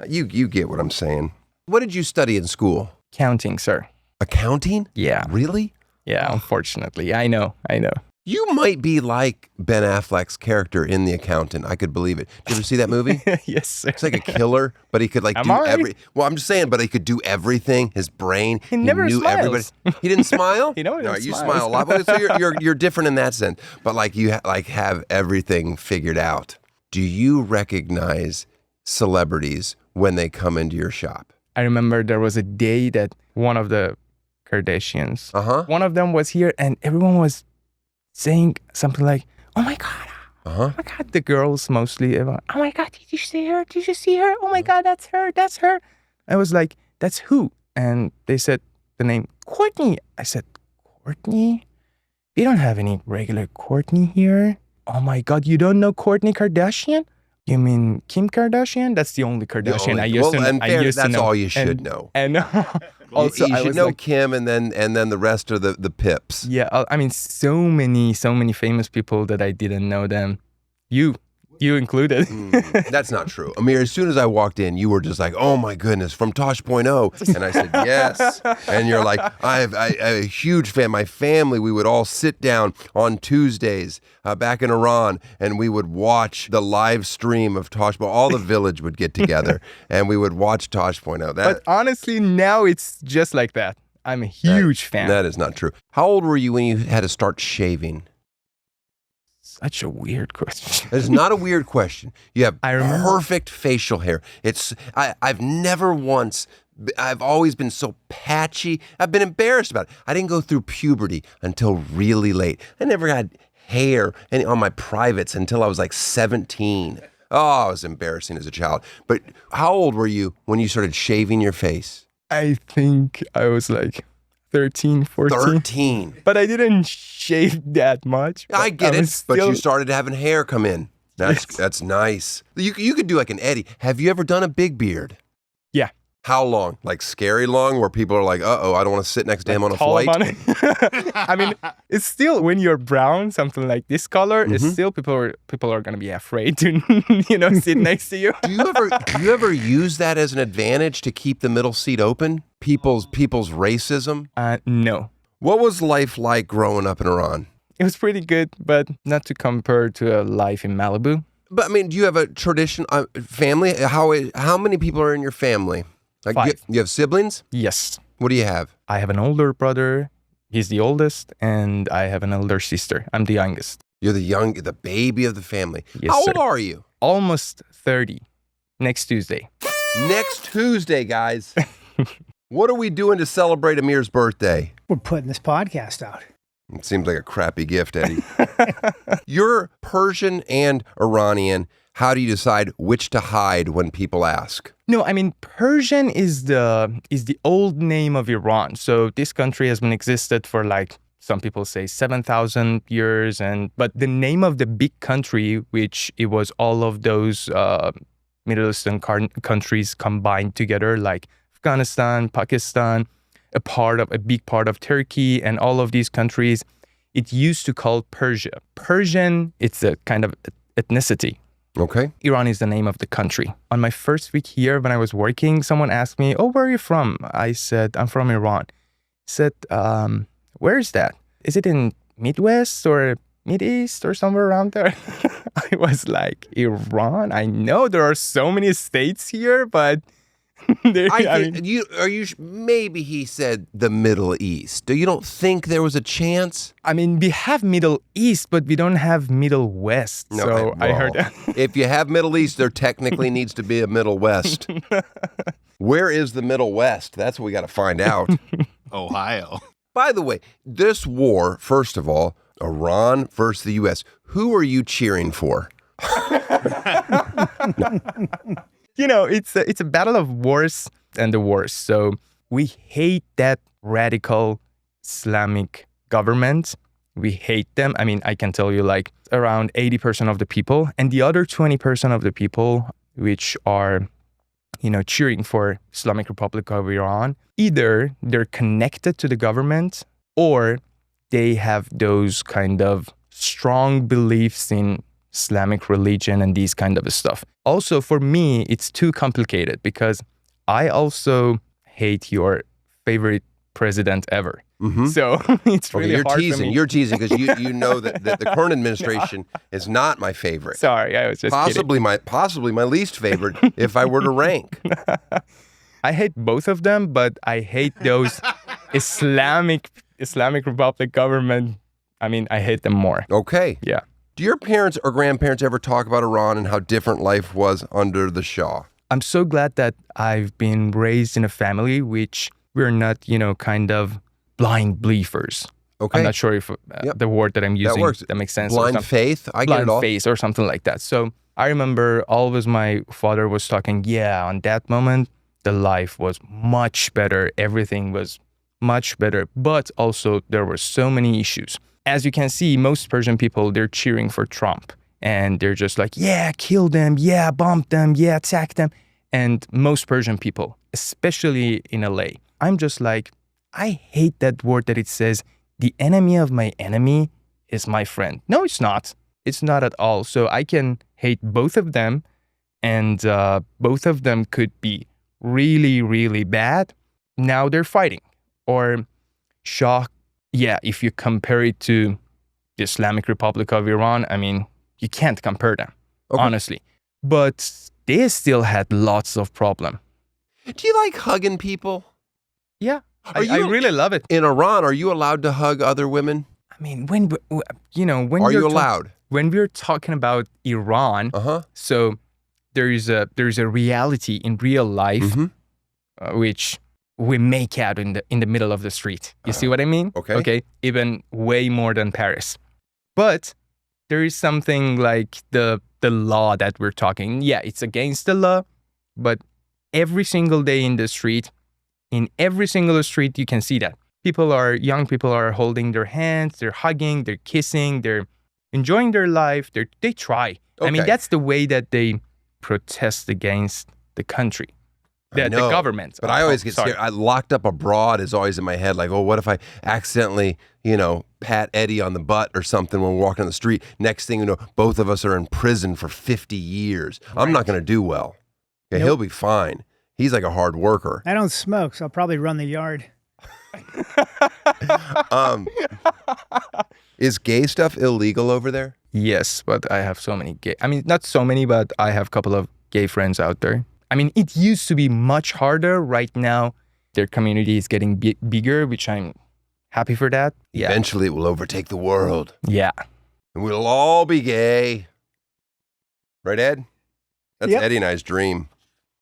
[SPEAKER 1] You get what I'm saying. What did you study in school?
[SPEAKER 7] Accounting, sir.
[SPEAKER 1] Accounting?
[SPEAKER 7] Yeah.
[SPEAKER 1] Really?
[SPEAKER 7] Yeah, unfortunately. I know.
[SPEAKER 1] You might be like Ben Affleck's character in The Accountant. I could believe it. Did you ever see that movie?
[SPEAKER 7] Yes, sir.
[SPEAKER 1] It's like a killer, but he could do Well, I'm just saying, but he could do everything. His brain.
[SPEAKER 7] He never
[SPEAKER 1] knew
[SPEAKER 7] smiles.
[SPEAKER 1] Everybody. He didn't smile.
[SPEAKER 7] He never
[SPEAKER 1] No, you
[SPEAKER 7] smiles.
[SPEAKER 1] smile a lot. But so you're different in that sense. But you have everything figured out. Do you recognize celebrities when they come into your shop?
[SPEAKER 7] I remember there was a day that one of the Kardashians, one of them was here, and everyone was saying something like, "Oh my God, oh my God," the girls mostly, "Oh my God, did you see her? Did you see her? Oh my God, that's her, that's her." I was like, "That's who?" And they said the name Courtney. I said, "Courtney? We don't have any regular Courtney here." "Oh my God, you don't know Kourtney Kardashian? You mean Kim Kardashian? That's the only Kardashian I used to know."
[SPEAKER 1] That's all you should know.
[SPEAKER 7] And also,
[SPEAKER 1] you
[SPEAKER 7] I
[SPEAKER 1] should
[SPEAKER 7] was
[SPEAKER 1] know
[SPEAKER 7] like,
[SPEAKER 1] Kim and then the rest are the pips.
[SPEAKER 7] yeah, I mean, so many famous people that I didn't know them. You included.
[SPEAKER 1] That's not true. Amir, as soon as I walked in, you were just like, "Oh my goodness, from Tosh.0. And I said, "Yes." And you're like, I'm a huge fan. My family, we would all sit down on Tuesdays back in Iran, and we would watch the live stream of Tosh. All the village would get together, and we would watch Tosh.0.
[SPEAKER 7] But honestly, now it's just like that. I'm a huge fan.
[SPEAKER 1] That is not true. How old were you when you had to start shaving?
[SPEAKER 7] Such a weird question.
[SPEAKER 1] It's not a weird question. You have
[SPEAKER 7] I remember.
[SPEAKER 1] perfect facial hair. I've never once, I've always been so patchy. I've been embarrassed about it. I didn't go through puberty until really late. I never had hair on my privates until I was like 17. Oh, it was embarrassing as a child. But how old were you when you started shaving your face?
[SPEAKER 7] I think I was like 13, 14.
[SPEAKER 1] 13.
[SPEAKER 7] But I didn't shave that much.
[SPEAKER 1] I get
[SPEAKER 7] was
[SPEAKER 1] it, but you
[SPEAKER 7] still-
[SPEAKER 1] started having hair come in. That's nice. You could do like an Eddie. Have you ever done a big beard?
[SPEAKER 7] Yeah.
[SPEAKER 1] How long? Like scary long, where people are like, "Uh-oh, I don't want to sit next to him on a flight."
[SPEAKER 7] I mean, it's still when you're brown, something like this color, it's still people are gonna be afraid to sit next to you.
[SPEAKER 1] Do you ever use that as an advantage to keep the middle seat open? People's racism?
[SPEAKER 7] No.
[SPEAKER 1] What was life like growing up in Iran?
[SPEAKER 7] It was pretty good, but not to compare to a life in Malibu.
[SPEAKER 1] But I mean, do you have a tradition family? How many people are in your family? Like
[SPEAKER 7] 5.
[SPEAKER 1] You have siblings?
[SPEAKER 7] Yes.
[SPEAKER 1] What do you have?
[SPEAKER 7] I have an older brother. He's the oldest, and I have an older sister. I'm the youngest.
[SPEAKER 1] You're the baby of the family.
[SPEAKER 7] Yes,
[SPEAKER 1] How old
[SPEAKER 7] sir.
[SPEAKER 1] are you?
[SPEAKER 7] Almost 30. Next Tuesday.
[SPEAKER 1] Next Tuesday, guys. What are we doing to celebrate Amir's birthday?
[SPEAKER 3] We're putting this podcast out.
[SPEAKER 1] It seems like a crappy gift, Eddie. You're Persian and Iranian. How do you decide which to hide when people ask?
[SPEAKER 7] No, I mean, Persian is the old name of Iran. So this country has been existed for like, some people say 7,000 years. But the name of the big country, which it was all of those Middle Eastern countries combined together, like Afghanistan, Pakistan, a big part of Turkey, and all of these countries, it used to call Persia. Persian, it's a kind of ethnicity.
[SPEAKER 1] Okay.
[SPEAKER 7] Iran is the name of the country. On my first week here, when I was working, someone asked me, "Oh, where are you from?" I said, "I'm from Iran." He said, "Where is that? Is it in Midwest or Mideast or somewhere around there?" I was like, "Iran? I know there are so many states here, but..."
[SPEAKER 1] Maybe he said the Middle East. You don't think there was a chance?
[SPEAKER 7] I mean, we have Middle East, but we don't have Middle West.
[SPEAKER 1] No,
[SPEAKER 7] I heard that.
[SPEAKER 1] If you have Middle East, there technically needs to be a Middle West. Where is the Middle West? That's what we got to find out.
[SPEAKER 5] Ohio.
[SPEAKER 1] By the way, this war, first of all, Iran versus the U.S., who are you cheering for?
[SPEAKER 7] It's a battle of worst and the worst. So we hate that radical Islamic government. We hate them. I mean, I can tell you like around 80% of the people, and the other 20% of the people which are, cheering for Islamic Republic of Iran, either they're connected to the government or they have those kind of strong beliefs in Islamic religion and these kind of stuff. Also, for me, it's too complicated because I also hate your favorite president ever.
[SPEAKER 1] Mm-hmm.
[SPEAKER 7] So it's really
[SPEAKER 1] you're
[SPEAKER 7] hard
[SPEAKER 1] teasing.
[SPEAKER 7] for me.
[SPEAKER 1] You're teasing because you know that the current administration is not my favorite.
[SPEAKER 7] Sorry, I was just
[SPEAKER 1] possibly my least favorite if I were to rank.
[SPEAKER 7] I hate both of them, but I hate those Islamic Republic government. I mean, I hate them more.
[SPEAKER 1] Okay.
[SPEAKER 7] Yeah.
[SPEAKER 1] Do your parents or grandparents ever talk about Iran and how different life was under the Shah?
[SPEAKER 7] I'm so glad that I've been raised in a family which we're not, kind of blind believers.
[SPEAKER 1] Okay.
[SPEAKER 7] I'm not sure if the word that I'm using
[SPEAKER 1] works.
[SPEAKER 7] that makes sense.
[SPEAKER 1] Blind faith. I get
[SPEAKER 7] blind
[SPEAKER 1] it all.
[SPEAKER 7] faith or something like that. So I remember always my father was talking, on that moment, the life was much better. Everything was much better. But also there were so many issues. As you can see, most Persian people, they're cheering for Trump. And they're just like, kill them. Bomb them. Attack them. And most Persian people, especially in LA, I'm just like, I hate that word that it says, the enemy of my enemy is my friend. No, it's not. It's not at all. So I can hate both of them, and both of them could be really, really bad. Now they're fighting. Or Shah, if you compare it to the Islamic Republic of Iran, I mean, you can't compare them, honestly. But they still had lots of problem.
[SPEAKER 1] Do you like hugging people?
[SPEAKER 7] Yeah. I really love it.
[SPEAKER 1] In Iran, are you allowed to hug other women?
[SPEAKER 7] I mean, when
[SPEAKER 1] Are you allowed?
[SPEAKER 7] When we're talking about Iran, so there's a reality in real life, which we make out in the middle of the street. You see what I mean? Okay. Even way more than Paris. But there is something like the law that we're talking. Yeah, it's against the law, but every single day in the street, in every single street, you can see that. Young people are holding their hands, they're hugging, they're kissing, they're enjoying their life, they try. I mean, that's the way that they protest against the country, the government.
[SPEAKER 1] But I always get scared. I locked up abroad is always in my head. Like, what if I accidentally, pat Eddie on the butt or something when we're walking on the street? Next thing you know, both of us are in prison for 50 years. Right. I'm not going to do well. Yeah, He'll be fine. He's like a hard worker.
[SPEAKER 3] I don't smoke, so I'll probably run the yard.
[SPEAKER 1] Is gay stuff illegal over there?
[SPEAKER 7] Yes, but I have so many gay. I mean, not so many, but I have a couple of gay friends out there. I mean, it used to be much harder. Right now, their community is getting bigger, which I'm happy for that. Yeah.
[SPEAKER 1] Eventually, it will overtake the world.
[SPEAKER 7] Yeah.
[SPEAKER 1] And we'll all be gay. Right, Ed? That's Eddie and I's dream.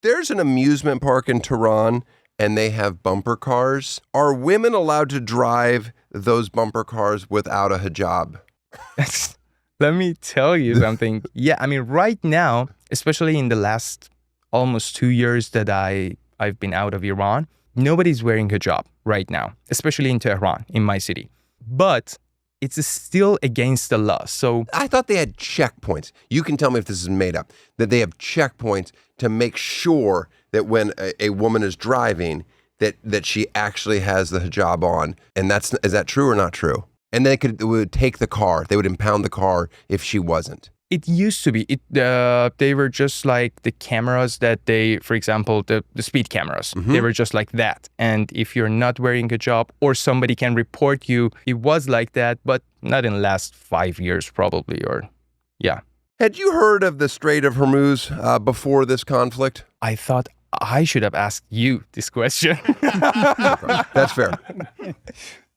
[SPEAKER 1] There's an amusement park in Tehran, and they have bumper cars. Are women allowed to drive those bumper cars without a hijab?
[SPEAKER 7] Let me tell you something. Yeah, I mean, right now, especially in the last almost 2 years that I've been out of Iran, nobody's wearing hijab right now, especially in Tehran, in my city. But it's still against the law. So
[SPEAKER 1] I thought they had checkpoints. You can tell me if this is made up, that they have checkpoints to make sure that when a woman is driving, that she actually has the hijab on. And is that true or not true? And they would take the car. They would impound the car if she wasn't.
[SPEAKER 7] It used to be. They were just like the cameras that for example, the speed cameras. Mm-hmm. They were just like that. And if you're not wearing a hijab or somebody can report you, it was like that, but not in the last 5 years probably, yeah.
[SPEAKER 1] Had you heard of the Strait of Hormuz before this conflict?
[SPEAKER 7] I thought I should have asked you this question.
[SPEAKER 1] That's fair.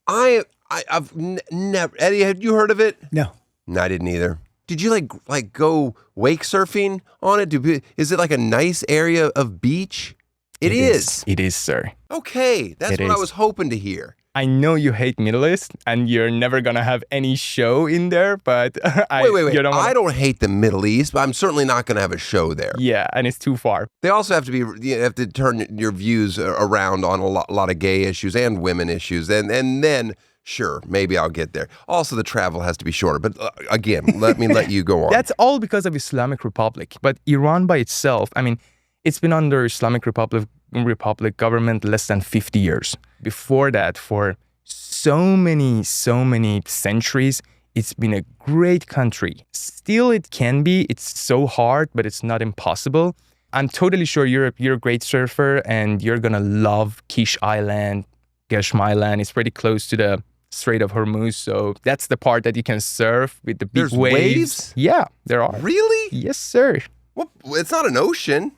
[SPEAKER 1] I've never. Eddie, had you heard of it?
[SPEAKER 3] No.
[SPEAKER 1] No, I didn't either. Did you like go wake surfing on it? Is it like a nice area of beach? It is.
[SPEAKER 7] It is, sir.
[SPEAKER 1] Okay, that's what I was hoping to hear.
[SPEAKER 7] I know you hate Middle East, and you're never gonna have any show in there. But
[SPEAKER 1] wait! I don't hate the Middle East, but I'm certainly not gonna have a show there.
[SPEAKER 7] Yeah, and it's too far.
[SPEAKER 1] They also have to you have to turn your views around on a lot of gay issues and women issues, and then. Sure, maybe I'll get there. Also, the travel has to be shorter. But again, let you go on.
[SPEAKER 7] That's all because of Islamic Republic. But Iran by itself, I mean, it's been under Islamic Republic government less than 50 years. Before that, for so many centuries, it's been a great country. Still, it can be. It's so hard, but it's not impossible. I'm totally sure you're a great surfer, and you're going to love Kish Island, Geshm Island. It's pretty close to the Strait of Hormuz, so that's the part that you can surf with the big
[SPEAKER 1] There's waves?
[SPEAKER 7] Yeah, there are.
[SPEAKER 1] Really?
[SPEAKER 7] Yes, sir.
[SPEAKER 1] Well, it's not an ocean.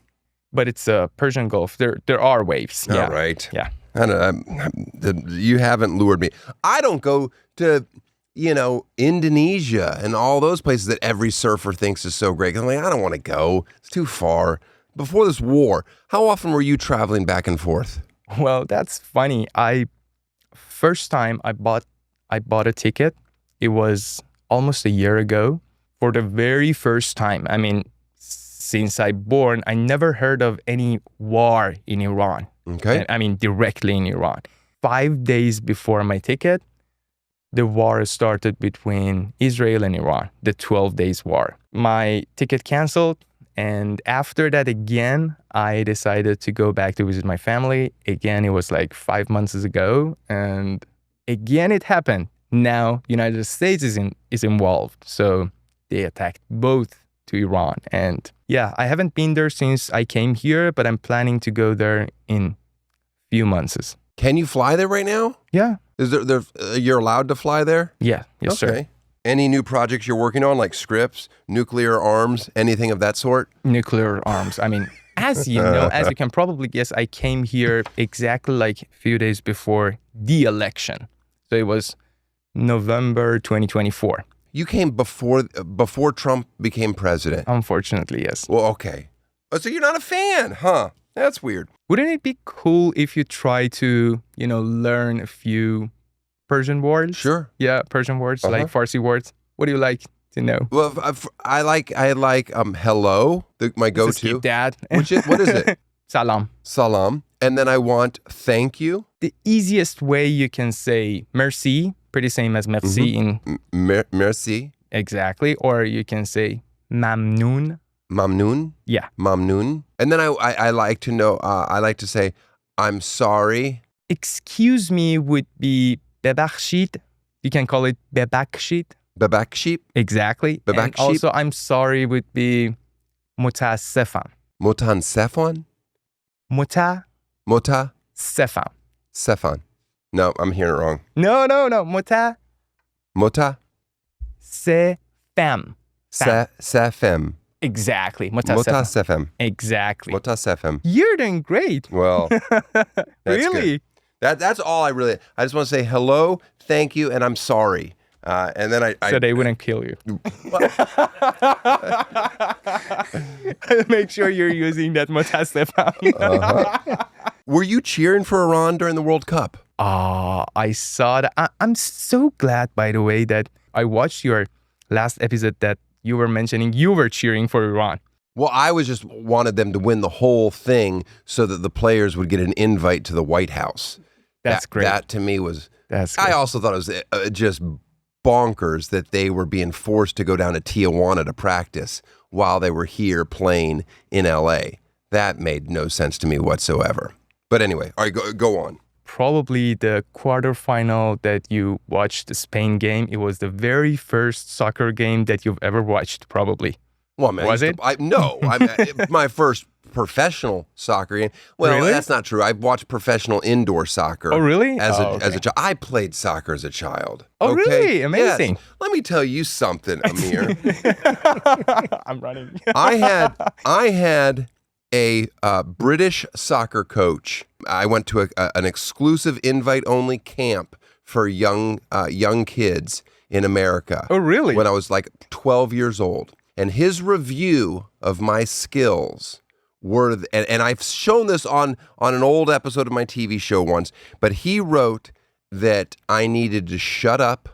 [SPEAKER 7] But it's a Persian Gulf. There are waves.
[SPEAKER 1] All
[SPEAKER 7] yeah.
[SPEAKER 1] right.
[SPEAKER 7] Yeah.
[SPEAKER 1] I don't know. You haven't lured me. I don't go to, Indonesia and all those places that every surfer thinks is so great. I'm like, I don't want to go. It's too far. before this war, how often were you traveling back and forth?
[SPEAKER 7] Well, that's funny. First time I bought a ticket, it was almost a year ago. For the very first time, I mean, since I born, I never heard of any war in Iran.
[SPEAKER 1] Okay.
[SPEAKER 7] I mean, directly in Iran. 5 days before my ticket, the war started between Israel and Iran, the 12 days war. My ticket canceled. And after that, again, I decided to go back to visit my family. Again, it was like 5 months ago. And again, it happened. Now, United States is involved. So they attacked both to Iran. And yeah, I haven't been there since I came here, but I'm planning to go there in a few months.
[SPEAKER 1] Can you fly there right now?
[SPEAKER 7] Yeah.
[SPEAKER 1] Is there you're allowed to fly there?
[SPEAKER 7] Yeah. Yes, sir.
[SPEAKER 1] Any new projects you're working on, like scripts, nuclear arms, anything of that sort?
[SPEAKER 7] Nuclear arms. I mean, as you know, as you can probably guess, I came here exactly like a few days before the election. So it was November 2024.
[SPEAKER 1] You came before Trump became president.
[SPEAKER 7] Unfortunately, yes.
[SPEAKER 1] Well, okay. Oh, so you're not a fan, huh? That's weird.
[SPEAKER 7] Wouldn't it be cool if you try to, learn a few Persian words?
[SPEAKER 1] Sure.
[SPEAKER 7] Yeah, Persian words, like Farsi words. What do you like to know?
[SPEAKER 1] Well, I like hello, my go-to.
[SPEAKER 7] Skip that.
[SPEAKER 1] What is it?
[SPEAKER 7] Salam.
[SPEAKER 1] Salam. And then I want thank you.
[SPEAKER 7] The easiest way you can say merci, pretty same as merci in...
[SPEAKER 1] Merci.
[SPEAKER 7] Exactly. Or you can say mamnoon.
[SPEAKER 1] Mamnoon?
[SPEAKER 7] Yeah.
[SPEAKER 1] Mamnoon. And then I like to know, I like to say, I'm sorry.
[SPEAKER 7] Excuse me would be bebakhshid. You can call it bebakshid.
[SPEAKER 1] Bebakshid?
[SPEAKER 7] Exactly.
[SPEAKER 1] Bebakshid.
[SPEAKER 7] And also, I'm sorry would be mutasefan.
[SPEAKER 1] Motansefan?
[SPEAKER 7] Mutasefan.
[SPEAKER 1] Sefan. No, I'm hearing it wrong.
[SPEAKER 7] No.
[SPEAKER 1] Mota?
[SPEAKER 7] Sefam.
[SPEAKER 1] Sefem.
[SPEAKER 7] Exactly.
[SPEAKER 1] Motasefem.
[SPEAKER 7] Exactly.
[SPEAKER 1] Motasefem.
[SPEAKER 7] You're doing great.
[SPEAKER 1] Well, that's
[SPEAKER 7] Really?
[SPEAKER 1] good. That's all I just want to say hello, thank you, and I'm sorry. And then
[SPEAKER 7] So they wouldn't kill you. Make sure you're using that mutasefam.
[SPEAKER 1] Were you cheering for Iran during the World Cup?
[SPEAKER 7] I saw that. I'm so glad, by the way, that I watched your last episode that you were mentioning you were cheering for Iran.
[SPEAKER 1] Well, I was just wanted them to win the whole thing so that the players would get an invite to the White House.
[SPEAKER 7] That's great.
[SPEAKER 1] That to me was...
[SPEAKER 7] That's great.
[SPEAKER 1] I also thought it was just bonkers that they were being forced to go down to Tijuana to practice while they were here playing in L.A. That made no sense to me whatsoever. But anyway, all right, go on.
[SPEAKER 7] Probably the quarterfinal that you watched, the Spain game, it was the very first soccer game that you've ever watched, probably.
[SPEAKER 1] Well, man,
[SPEAKER 7] Was it?
[SPEAKER 1] My first professional soccer game. Well,
[SPEAKER 7] Really?
[SPEAKER 1] That's not true. I watched professional indoor soccer.
[SPEAKER 7] Oh, really?
[SPEAKER 1] As a
[SPEAKER 7] Okay.
[SPEAKER 1] child, I played soccer as a child.
[SPEAKER 7] Oh,
[SPEAKER 1] okay?
[SPEAKER 7] really? Amazing.
[SPEAKER 1] Yes. Let me tell you something, Amir.
[SPEAKER 7] I'm running.
[SPEAKER 1] I had a British soccer coach. I went to an exclusive invite-only camp for young kids in America.
[SPEAKER 7] Oh, really?
[SPEAKER 1] When I was like 12 years old. And his review of my skills were, and I've shown this on an old episode of my TV show once, but he wrote that I needed to shut up,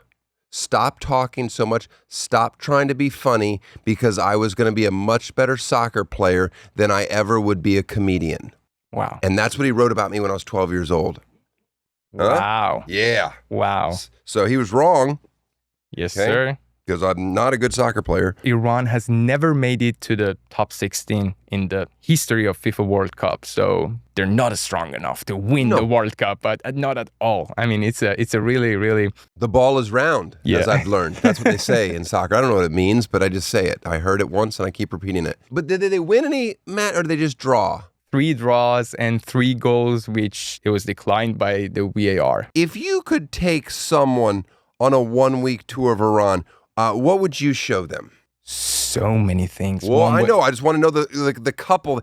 [SPEAKER 1] stop talking so much, stop trying to be funny, because I was going to be a much better soccer player than I ever would be a comedian.
[SPEAKER 7] Wow.
[SPEAKER 1] And that's what he wrote about me when I was 12 years old. Huh?
[SPEAKER 7] Wow.
[SPEAKER 1] Yeah.
[SPEAKER 7] Wow.
[SPEAKER 1] So he was wrong,
[SPEAKER 7] Yes,
[SPEAKER 1] Okay.
[SPEAKER 7] sir.
[SPEAKER 1] because I'm not a good soccer player.
[SPEAKER 7] Iran has never made it to the top 16 in the history of FIFA World Cup. So they're not strong enough to win the World Cup, but not at all. I mean, it's a really, really...
[SPEAKER 1] The ball is round,
[SPEAKER 7] Yeah.
[SPEAKER 1] as I've learned. That's what they say in soccer. I don't know what it means, but I just say it. I heard it once and I keep repeating it. But did they win any, Matt, or did they just draw?
[SPEAKER 7] 3 draws and 3 goals, which it was declined by the VAR.
[SPEAKER 1] If you could take someone on a 1-week tour of Iran, what would you show them?
[SPEAKER 7] So many things.
[SPEAKER 1] Well,
[SPEAKER 7] One
[SPEAKER 1] I
[SPEAKER 7] way-
[SPEAKER 1] know. I just want to know the couple.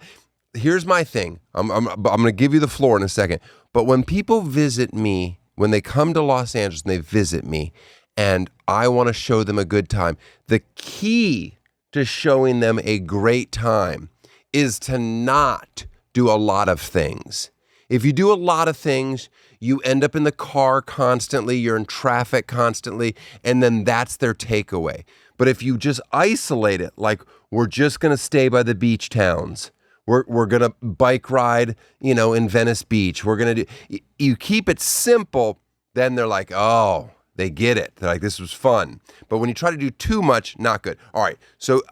[SPEAKER 1] Here's my thing. I'm going to give you the floor in a second. But when people visit me, when they come to Los Angeles and they visit me, and I want to show them a good time, the key to showing them a great time is to not do a lot of things. If you do a lot of things, you end up in the car constantly, you're in traffic constantly, and then that's their takeaway. But if you just isolate it, like we're just going to stay by the beach towns, we're going to bike ride, in Venice Beach, we're going to do, you keep it simple, then they're like, oh, they get it. They're like, this was fun. But when you try to do too much, not good. All right, so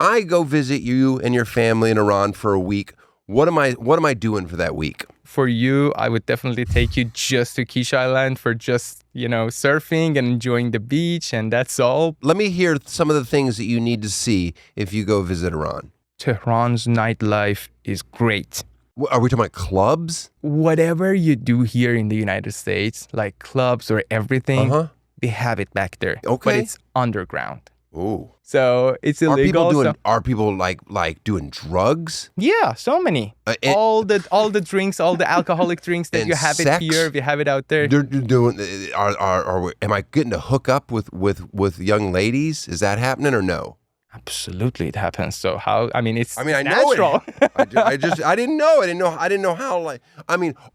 [SPEAKER 1] I go visit you and your family in Iran for a week. What am I doing for that week?
[SPEAKER 7] For you, I would definitely take you just to Kish Island for just, surfing and enjoying the beach, and that's all.
[SPEAKER 1] Let me hear some of the things that you need to see if you go visit Iran.
[SPEAKER 7] Tehran's nightlife is great.
[SPEAKER 1] Are we talking about clubs?
[SPEAKER 7] Whatever you do here in the United States, like clubs or everything, they have it back there.
[SPEAKER 1] Okay.
[SPEAKER 7] But it's underground.
[SPEAKER 1] Ooh.
[SPEAKER 7] So it's illegal.
[SPEAKER 1] Are people like doing drugs?
[SPEAKER 7] Yeah, so many. All the drinks, all the alcoholic drinks that you have
[SPEAKER 1] sex?
[SPEAKER 7] it here, we have it out there.
[SPEAKER 1] They're doing. Am I getting to hook up with young ladies? Is that happening or no?
[SPEAKER 7] Absolutely, it happens. So how? I mean, it's
[SPEAKER 1] I know
[SPEAKER 7] natural.
[SPEAKER 1] I didn't know. I didn't know how.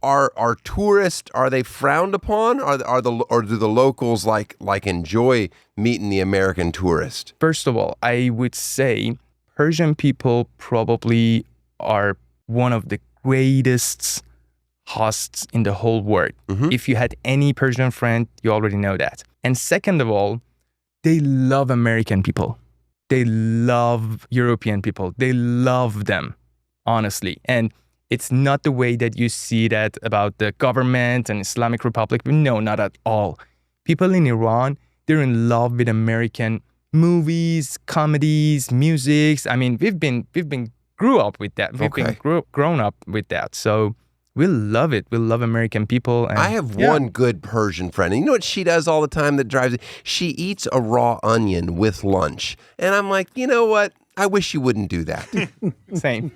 [SPEAKER 1] Are tourists, are they frowned upon? Or do the locals like enjoy meeting the American tourist?
[SPEAKER 7] First of all, I would say Persian people probably are one of the greatest hosts in the whole world.
[SPEAKER 1] Mm-hmm.
[SPEAKER 7] If you had any Persian friend, you already know that. And second of all, they love American people. They love European people. They love them, honestly. And it's not the way that you see that about the government and Islamic Republic. No, not at all. People in Iran, they're in love with American movies, comedies, musics. I mean, we've been grew up with that. We've been grown up with that. So we love it. We love American people. And,
[SPEAKER 1] I have one good Persian friend. And you know what she does all the time that drives it? She eats a raw onion with lunch. And I'm like, you know what? I wish you wouldn't do that.
[SPEAKER 7] Same.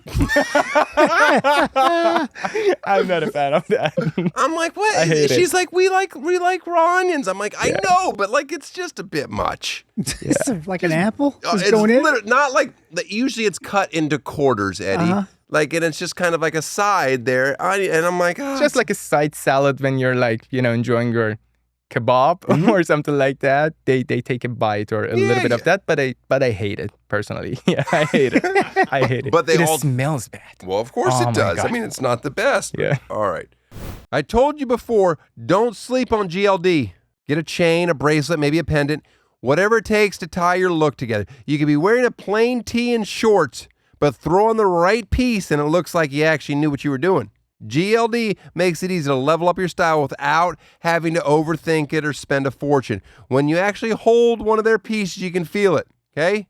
[SPEAKER 7] I'm not a fan of that.
[SPEAKER 1] I'm like, what?
[SPEAKER 7] I hate
[SPEAKER 1] She's like, we like raw onions. I'm like, I know, but it's just a bit much.
[SPEAKER 3] It's like an apple? Just
[SPEAKER 1] It's
[SPEAKER 3] going in?
[SPEAKER 1] not like usually it's cut into quarters, Eddie. And it's just kind of like a side there. And I'm like,
[SPEAKER 7] Just like a side salad when you're enjoying your kebab or something like that. They take a bite or a little bit of that, but I hate it personally. Yeah, I hate it. I hate it.
[SPEAKER 1] But
[SPEAKER 7] it smells bad.
[SPEAKER 1] Well, of course
[SPEAKER 7] Oh
[SPEAKER 1] it
[SPEAKER 7] my
[SPEAKER 1] does.
[SPEAKER 7] God.
[SPEAKER 1] I mean, it's not the best.
[SPEAKER 7] Yeah.
[SPEAKER 1] All right. I told you before, don't sleep on GLD. Get a chain, a bracelet, maybe a pendant, whatever it takes to tie your look together. You could be wearing a plain tee and shorts, but throw on the right piece and it looks like you actually knew what you were doing. GLD makes it easy to level up your style without having to overthink it or spend a fortune. When you actually hold one of their pieces, you can feel it, okay?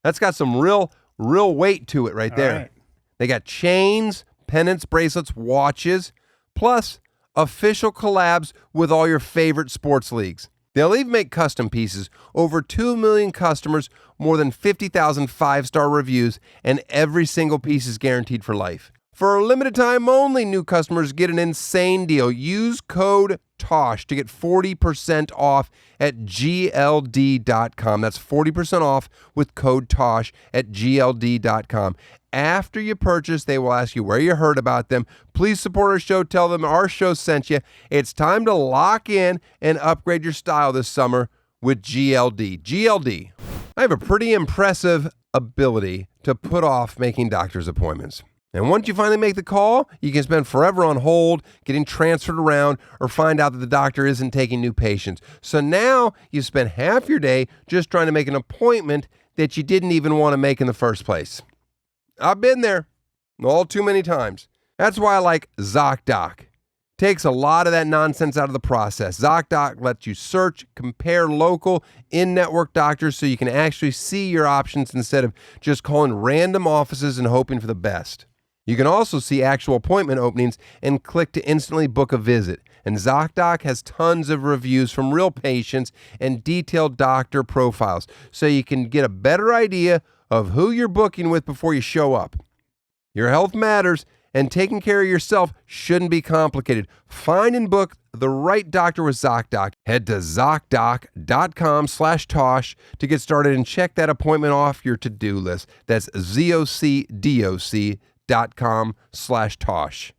[SPEAKER 1] That's got some real weight to it right there.
[SPEAKER 3] All right.
[SPEAKER 1] They got chains, pendants, bracelets, watches, plus official collabs with all your favorite sports leagues. They'll even make custom pieces. Over 2 million customers, more than 50,000 5-star reviews, and every single piece is guaranteed for life. For a limited time only, new customers get an insane deal. Use code TOSH to get 40% off at GLD.com. That's 40% off with code TOSH at GLD.com. After you purchase, they will ask you where you heard about them. Please support our show. Tell them our show sent you. It's time to lock in and upgrade your style this summer with GLD. GLD. I have a pretty impressive ability to put off making doctor's appointments. And once you finally make the call, you can spend forever on hold, getting transferred around, or find out that the doctor isn't taking new patients. So now you spend half your day just trying to make an appointment that you didn't even want to make in the first place. I've been there all too many times. That's why I like Zocdoc. Takes a lot of that nonsense out of the process. Zocdoc lets you search, compare local, in-network doctors so you can actually see your options instead of just calling random offices and hoping for the best. You can also see actual appointment openings and click to instantly book a visit. And Zocdoc has tons of reviews from real patients and detailed doctor profiles, so you can get a better idea of who you're booking with before you show up. Your health matters, And taking care of yourself shouldn't be complicated. Find and book the right doctor with Zocdoc. Head to Zocdoc.com/Tosh to get started and check that appointment off your to-do list. That's ZocDoc.com/Tosh.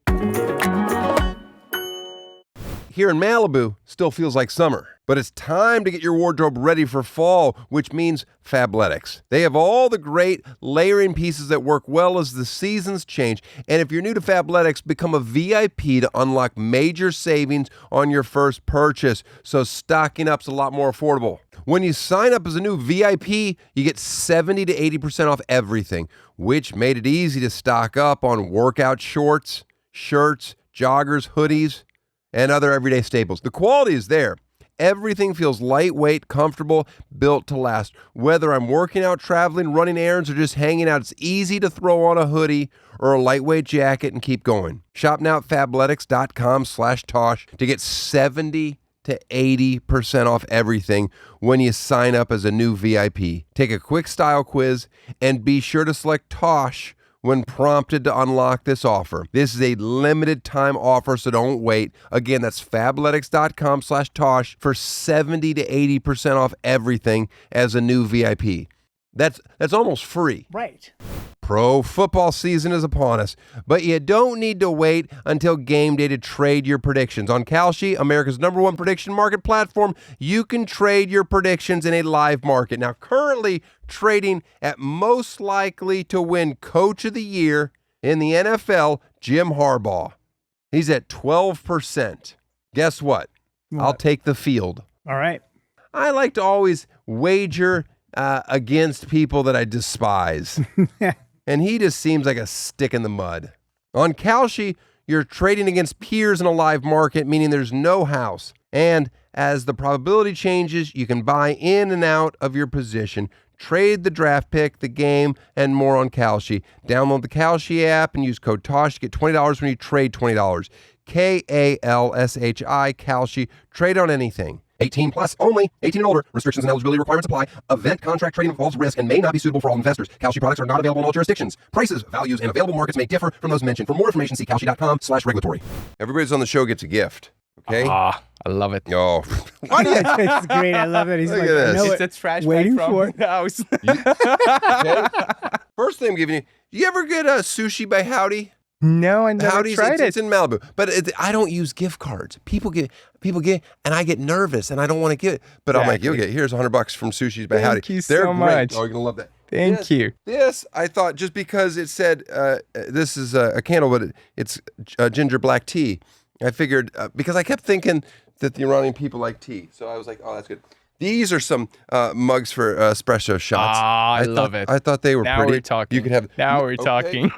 [SPEAKER 1] Here in Malibu, still feels like summer. But it's time to get your wardrobe ready for fall, which means Fabletics. They have all the great layering pieces that work well as the seasons change. And if you're new to Fabletics, become a VIP to unlock major savings on your first purchase. So stocking up's a lot more affordable. When you sign up as a new VIP, you get 70 to 80% off everything, which made it easy to stock up on workout shorts, shirts, joggers, hoodies, and other everyday staples. The quality is there. Everything feels lightweight, comfortable, built to last. Whether I'm working out, traveling, running errands, or just hanging out, it's easy to throw on a hoodie or a lightweight jacket and keep going. Shop now at Fabletics.com/Tosh to get 70 to 80% off everything when you sign up as a new VIP. Take a quick style quiz and be sure to select Tosh when prompted to unlock this offer. This is a limited time offer, so don't wait. Again, that's Fabletics.com/Tosh for 70 to 80% off everything as a new VIP. That's almost free.
[SPEAKER 3] Right.
[SPEAKER 1] Pro football season is upon us, but you don't need to wait until game day to trade your predictions. On Kalshi, America's #1 prediction market platform, you can trade your predictions in a live market. Now, currently trading at most likely to win Coach of the Year in the NFL, Jim Harbaugh. He's at 12%. Guess what? I'll take the field.
[SPEAKER 3] All right.
[SPEAKER 1] I like to always wager against people that I despise. And he just seems like a stick in the mud. On Kalshi, you're trading against peers in a live market, meaning there's no house. And as the probability changes, you can buy in and out of your position, trade the draft pick, the game, and more on Kalshi. Download the Kalshi app and use code TOSH to get $20 when you trade $20. KALSHI, Kalshi. Trade on anything. 18 plus only. 18 and older. Restrictions and eligibility requirements apply. Event contract trading involves risk and may not be suitable for all investors. Kalshi products are not available in all jurisdictions. Prices, values, and available markets may differ from those mentioned. For more information, see Kalshi.com/regulatory. Everybody's on the show gets a gift. Okay?
[SPEAKER 7] I love it.
[SPEAKER 1] Oh.
[SPEAKER 3] It's great. I love it. He's
[SPEAKER 1] Look
[SPEAKER 3] like,
[SPEAKER 1] at this.
[SPEAKER 3] I know
[SPEAKER 7] It's
[SPEAKER 3] it.
[SPEAKER 7] a trash
[SPEAKER 3] Waiting
[SPEAKER 7] bag
[SPEAKER 3] for
[SPEAKER 7] from the house.
[SPEAKER 1] Okay? First thing I'm giving you, do you ever get a sushi by Howdy?
[SPEAKER 7] No, I never
[SPEAKER 1] Howdy's,
[SPEAKER 7] tried
[SPEAKER 1] it's
[SPEAKER 7] it.
[SPEAKER 1] in Malibu, but I don't use gift cards. People get, and I get nervous, and I don't want to give it. But I'm like, you'll get, here's $100 from Sushi's by Howdy.
[SPEAKER 7] Thank you
[SPEAKER 1] They're
[SPEAKER 7] so
[SPEAKER 1] great.
[SPEAKER 7] much.
[SPEAKER 1] Oh, you're gonna love that.
[SPEAKER 7] Thank you.
[SPEAKER 1] This I thought just because it said this is a candle, but it's ginger black tea. I figured because I kept thinking that the Iranian people like tea, so I was like, oh, that's good. These are some mugs for espresso shots.
[SPEAKER 7] I love it.
[SPEAKER 1] I thought they were
[SPEAKER 7] Now
[SPEAKER 1] pretty.
[SPEAKER 7] we're talking.
[SPEAKER 1] You could have.
[SPEAKER 7] Now we're
[SPEAKER 1] Okay.
[SPEAKER 7] talking.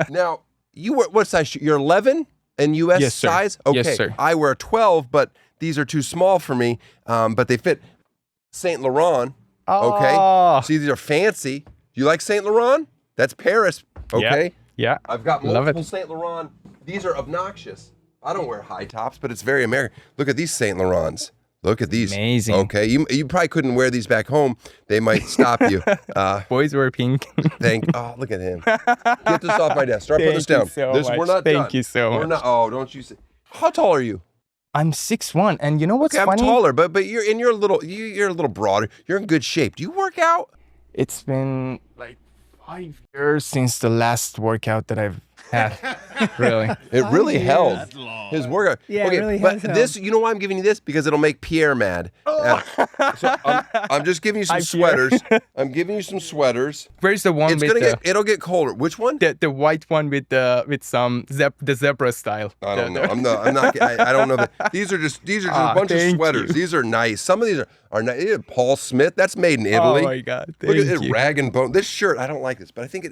[SPEAKER 1] Now, you wear what size? You're 11 in U.S.
[SPEAKER 7] Yes, sir.
[SPEAKER 1] size? Okay.
[SPEAKER 7] Yes, sir.
[SPEAKER 1] I wear 12, but these are too small for me, but they fit Saint Laurent. Okay.
[SPEAKER 7] Oh.
[SPEAKER 1] See, these are fancy. You like Saint Laurent? That's Paris. Okay.
[SPEAKER 7] Yeah.
[SPEAKER 1] I've got
[SPEAKER 7] Love
[SPEAKER 1] multiple
[SPEAKER 7] it.
[SPEAKER 1] Saint Laurent. These are obnoxious. I don't wear high tops, but it's very American. Look at these Saint Laurents. Look at these.
[SPEAKER 7] Amazing.
[SPEAKER 1] Okay. You probably couldn't wear these back home. They might stop you.
[SPEAKER 7] Boys wear pink.
[SPEAKER 1] Oh, look at him. Get this off my desk. Start putting this down.
[SPEAKER 7] Thank you so
[SPEAKER 1] We're
[SPEAKER 7] much.
[SPEAKER 1] not done.
[SPEAKER 7] Thank you so
[SPEAKER 1] We're
[SPEAKER 7] much.
[SPEAKER 1] not, oh, don't you say. How tall are you?
[SPEAKER 7] I'm 6'1", and you know what's
[SPEAKER 1] Okay, I'm
[SPEAKER 7] funny?
[SPEAKER 1] taller, but you're a little broader. You're in good shape. Do you work out?
[SPEAKER 7] It's been like 5 years since the last workout that I've had. Really.
[SPEAKER 1] It really held his workout.
[SPEAKER 3] Yeah, it
[SPEAKER 1] okay,
[SPEAKER 3] really
[SPEAKER 1] but
[SPEAKER 3] has held.
[SPEAKER 1] this, you know why I'm giving you this? Because it'll make Pierre mad. So I'm just giving you some
[SPEAKER 7] Hi, Pierre.
[SPEAKER 1] sweaters. I'm giving you some sweaters.
[SPEAKER 7] Where's the one
[SPEAKER 1] It's
[SPEAKER 7] with
[SPEAKER 1] gonna
[SPEAKER 7] the,
[SPEAKER 1] it'll get colder. Which one?
[SPEAKER 7] the white one with some the zebra style?
[SPEAKER 1] I don't know. I'm not. I don't know. That. These are just a bunch of
[SPEAKER 7] thank
[SPEAKER 1] sweaters.
[SPEAKER 7] you.
[SPEAKER 1] These are nice. Some of these are nice. Paul Smith. That's made in Italy.
[SPEAKER 7] Oh my God!
[SPEAKER 1] Look
[SPEAKER 7] Thank
[SPEAKER 1] at it,
[SPEAKER 7] you.
[SPEAKER 1] rag and bone. This shirt, I don't like this, but I think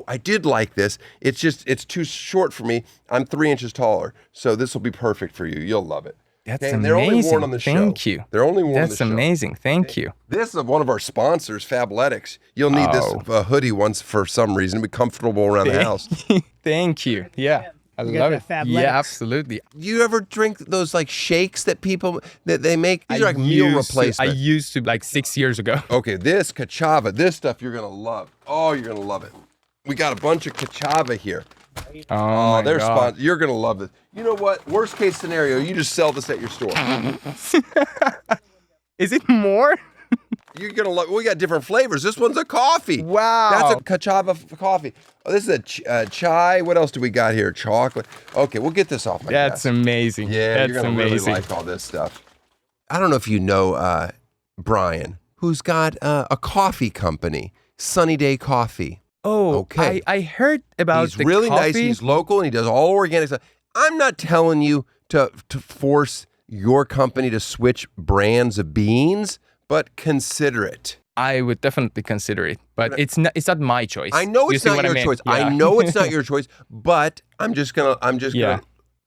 [SPEAKER 1] I did like this. It's too short for me. I'm 3 inches taller, so this will be perfect for you. You'll love it.
[SPEAKER 7] That's
[SPEAKER 1] Okay,
[SPEAKER 7] amazing.
[SPEAKER 1] and they're only worn on the show.
[SPEAKER 7] Thank you.
[SPEAKER 1] They're only worn on the
[SPEAKER 7] That's
[SPEAKER 1] show.
[SPEAKER 7] amazing. Thank you.
[SPEAKER 1] This is one of our sponsors, Fabletics. You'll need this hoodie once for some reason. It'll be comfortable around the house.
[SPEAKER 7] Thank you. Yeah. I
[SPEAKER 3] You
[SPEAKER 7] love
[SPEAKER 3] got
[SPEAKER 7] it.
[SPEAKER 3] the Fabletics.
[SPEAKER 7] Yeah, absolutely.
[SPEAKER 1] You ever drink those like shakes that they make? These are like meal replacement.
[SPEAKER 7] I used to like 6 years ago.
[SPEAKER 1] Okay, this Kachava, this stuff you're gonna love. Oh, you're gonna love it. We got a bunch of Kachava here.
[SPEAKER 7] Oh,
[SPEAKER 1] they're
[SPEAKER 7] God.
[SPEAKER 1] sponsored. You're gonna love this. You know what? Worst case scenario, you just sell this at your store.
[SPEAKER 7] Is it more?
[SPEAKER 1] You're gonna love. We got different flavors. This one's a coffee.
[SPEAKER 7] Wow.
[SPEAKER 1] That's a cachava coffee. Oh, this is a chai. What else do we got here? Chocolate. Okay, we'll get this off my
[SPEAKER 7] That's
[SPEAKER 1] desk.
[SPEAKER 7] amazing.
[SPEAKER 1] Yeah,
[SPEAKER 7] That's
[SPEAKER 1] you're gonna
[SPEAKER 7] amazing.
[SPEAKER 1] really like all this stuff. I don't know if you know Brian, who's got a coffee company, Sunny Day Coffee.
[SPEAKER 7] Oh,
[SPEAKER 1] Okay.
[SPEAKER 7] I heard about
[SPEAKER 1] He's
[SPEAKER 7] the
[SPEAKER 1] really nice.
[SPEAKER 7] coffee.
[SPEAKER 1] He's local and he does all organic stuff. I'm not telling you to force your company to switch brands of beans, but consider it.
[SPEAKER 7] I would definitely consider it, but it's not my choice.
[SPEAKER 1] I know
[SPEAKER 7] You
[SPEAKER 1] it's
[SPEAKER 7] see
[SPEAKER 1] not
[SPEAKER 7] what
[SPEAKER 1] your
[SPEAKER 7] mean?
[SPEAKER 1] choice.
[SPEAKER 7] Yeah.
[SPEAKER 1] I know it's not your choice, but I'm just gonna
[SPEAKER 7] Yeah.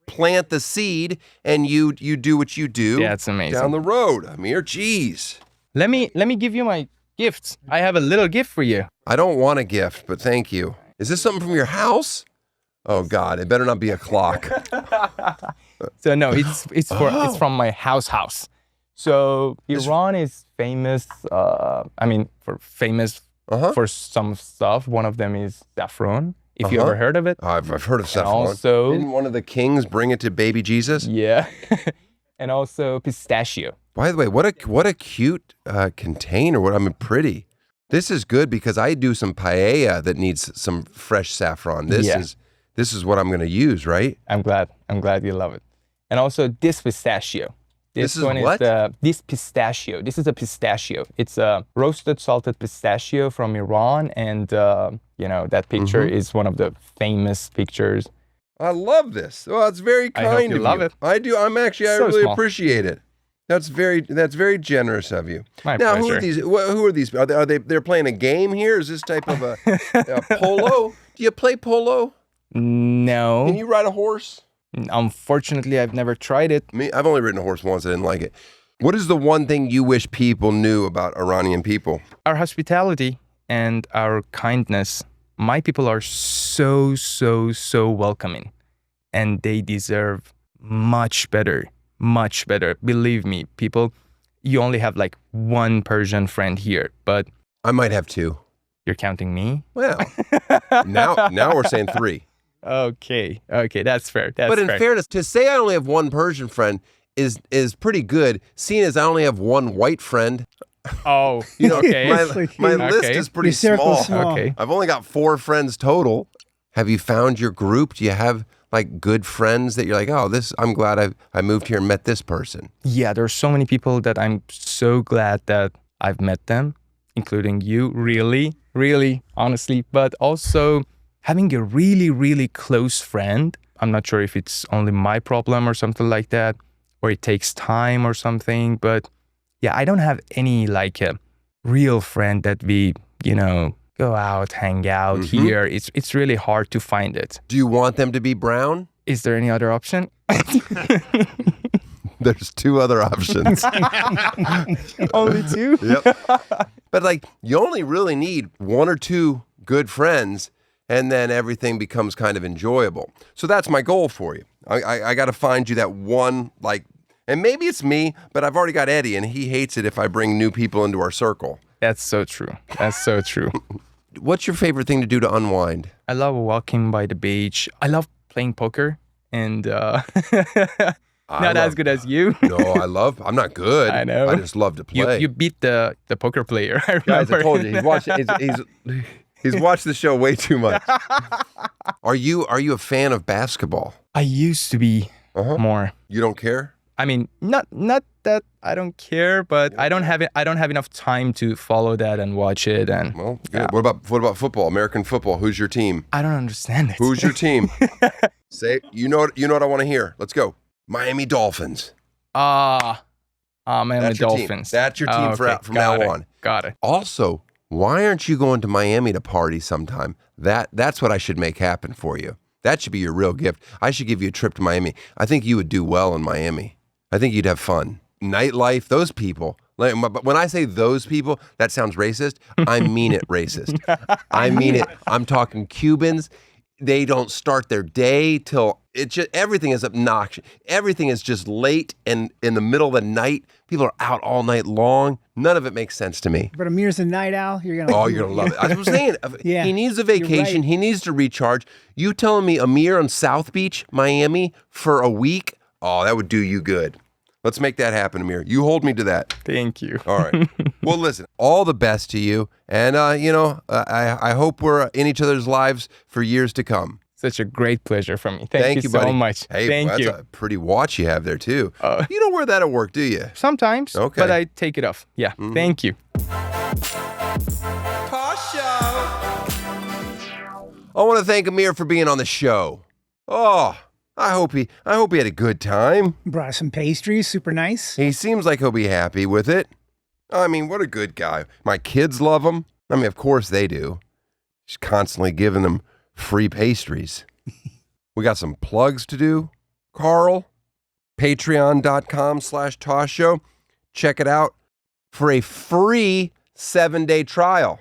[SPEAKER 1] plant the seed, and you do what you do.
[SPEAKER 7] Yeah, it's amazing.
[SPEAKER 1] Down the road, Amir. Jeez,
[SPEAKER 7] Let me give you my gifts. I have a little gift for you.
[SPEAKER 1] I don't want a gift, but thank you. Is this something from your house? Oh God, it better not be a clock.
[SPEAKER 7] So no, it's from my house. So Iran is famous. For some stuff. One of them is saffron. If you ever heard of it.
[SPEAKER 1] I've heard of saffron.
[SPEAKER 7] also-
[SPEAKER 1] Didn't one of the kings bring it to baby Jesus?
[SPEAKER 7] Yeah. And also pistachio.
[SPEAKER 1] By the way, what a cute container. Pretty. This is good because I do some paella that needs some fresh saffron. This is what I'm going to use, right?
[SPEAKER 7] I'm glad you love it. And also this pistachio.
[SPEAKER 1] This is
[SPEAKER 7] one
[SPEAKER 1] what?
[SPEAKER 7] This pistachio. This is a pistachio. It's a roasted salted pistachio from Iran, and that picture is one of the famous pictures.
[SPEAKER 1] I love this. Well, it's very kind
[SPEAKER 7] I hope you
[SPEAKER 1] of
[SPEAKER 7] love
[SPEAKER 1] you.
[SPEAKER 7] it.
[SPEAKER 1] I do. I
[SPEAKER 7] So
[SPEAKER 1] really
[SPEAKER 7] small.
[SPEAKER 1] appreciate it. That's very generous of you.
[SPEAKER 7] My
[SPEAKER 1] now,
[SPEAKER 7] pleasure.
[SPEAKER 1] who are these? Who are these? Are they? They're playing a game here? Is this type of a polo? Do you play polo?
[SPEAKER 7] No,
[SPEAKER 1] Can you ride a horse?
[SPEAKER 7] unfortunately, I've never tried it.
[SPEAKER 1] I've only ridden a horse once. I didn't like it. What is the one thing you wish people knew about Iranian people?
[SPEAKER 7] Our hospitality and our kindness. My people are so welcoming, and they deserve much better. Believe me, people, you only have like one Persian friend here, but
[SPEAKER 1] I might have two.
[SPEAKER 7] you're counting me?
[SPEAKER 1] Well, now we're saying three.
[SPEAKER 7] Okay, that's fair.
[SPEAKER 1] But in fairness, to say I only have one Persian friend is pretty good, seeing as I only have one white friend.
[SPEAKER 7] Oh,
[SPEAKER 1] You know,
[SPEAKER 7] okay.
[SPEAKER 1] my list
[SPEAKER 7] Okay.
[SPEAKER 1] is pretty
[SPEAKER 3] Your circle's
[SPEAKER 1] small.
[SPEAKER 3] small.
[SPEAKER 7] Okay.
[SPEAKER 1] I've only got 4 friends total. Have you found your group? Do you have like good friends that you're like, oh, I'm glad I moved here and met this person?
[SPEAKER 7] Yeah, there's so many people that I'm so glad that I've met them, including you, really, honestly. But also having a really close friend. I'm not sure if it's only my problem or something like that, or it takes time or something. But yeah, I don't have any like a real friend that we, go out, hang out here. It's really hard to find it.
[SPEAKER 1] Do you want them to be brown?
[SPEAKER 7] Is there any other option?
[SPEAKER 1] There's 2 other options.
[SPEAKER 7] Only 2?
[SPEAKER 1] Yep. But like, you only really need 1 or 2 good friends, and then everything becomes kind of enjoyable. So that's my goal for you. I got to find you that one, like, and maybe it's me, but I've already got Eddie, and he hates it if I bring new people into our circle.
[SPEAKER 7] That's so true.
[SPEAKER 1] What's your favorite thing to do to unwind?
[SPEAKER 7] I love walking by the beach. I love playing poker, and not as good as you.
[SPEAKER 1] No, I'm not good.
[SPEAKER 7] I know.
[SPEAKER 1] I just love to play.
[SPEAKER 7] You beat the poker player. I remember.
[SPEAKER 1] Guys, I told you, he's watched the show way too much. Are you a fan of basketball?
[SPEAKER 7] I used to be more.
[SPEAKER 1] You don't care?
[SPEAKER 7] I mean, not that I don't care, but I don't have enough time to follow that and watch it. And
[SPEAKER 1] Well, good. What about football? American football? Who's your team?
[SPEAKER 7] I don't understand it.
[SPEAKER 1] Who's your team? Say, you know what I want to hear. Let's go. Miami Dolphins.
[SPEAKER 7] Man,
[SPEAKER 1] That's
[SPEAKER 7] the
[SPEAKER 1] your team.
[SPEAKER 7] Dolphins.
[SPEAKER 1] That's your team from
[SPEAKER 7] Got
[SPEAKER 1] now
[SPEAKER 7] it.
[SPEAKER 1] on.
[SPEAKER 7] Got it.
[SPEAKER 1] Also, why aren't you going to Miami to party sometime? That's what I should make happen for you. That should be your real gift. I should give you a trip to Miami. I think you would do well in Miami. I think you'd have fun. Nightlife, those people. But when I say those people, that sounds racist. I mean it racist. I mean it. I'm talking Cubans. They don't start their day till everything is obnoxious. Everything is just late and in the middle of the night. People are out all night long. None of it makes sense to me.
[SPEAKER 3] But Amir's a night owl. You're gonna.
[SPEAKER 1] Oh, you're gonna love it. I was saying,
[SPEAKER 3] Yeah,
[SPEAKER 1] he needs a vacation.
[SPEAKER 3] right.
[SPEAKER 1] He needs to recharge. You telling me Amir on South Beach, Miami, for a week? Oh, that would do you good. Let's make that happen, Amir. You hold me to that.
[SPEAKER 7] Thank you.
[SPEAKER 1] All right. Well, listen, all the best to you. And, I hope we're in each other's lives for years to come.
[SPEAKER 7] Such a great pleasure for me. Thank you so
[SPEAKER 1] buddy.
[SPEAKER 7] much.
[SPEAKER 1] Hey,
[SPEAKER 7] Thank
[SPEAKER 1] that's
[SPEAKER 7] you.
[SPEAKER 1] a pretty watch you have there, too. You don't wear that at work, do you?
[SPEAKER 7] Sometimes,
[SPEAKER 1] Okay.
[SPEAKER 7] but I take it off. Yeah. Thank you.
[SPEAKER 2] Tosh Show.
[SPEAKER 1] I want to thank Amir for being on the show. Oh, I hope he had a good time.
[SPEAKER 3] Brought us some pastries. Super nice.
[SPEAKER 1] He seems like he'll be happy with it. I mean, what a good guy. My kids love him. I mean, of course they do. Just constantly giving them free pastries. We got some plugs to do. Carl, patreon.com/Tosh Show. Check it out for a free 7-day trial.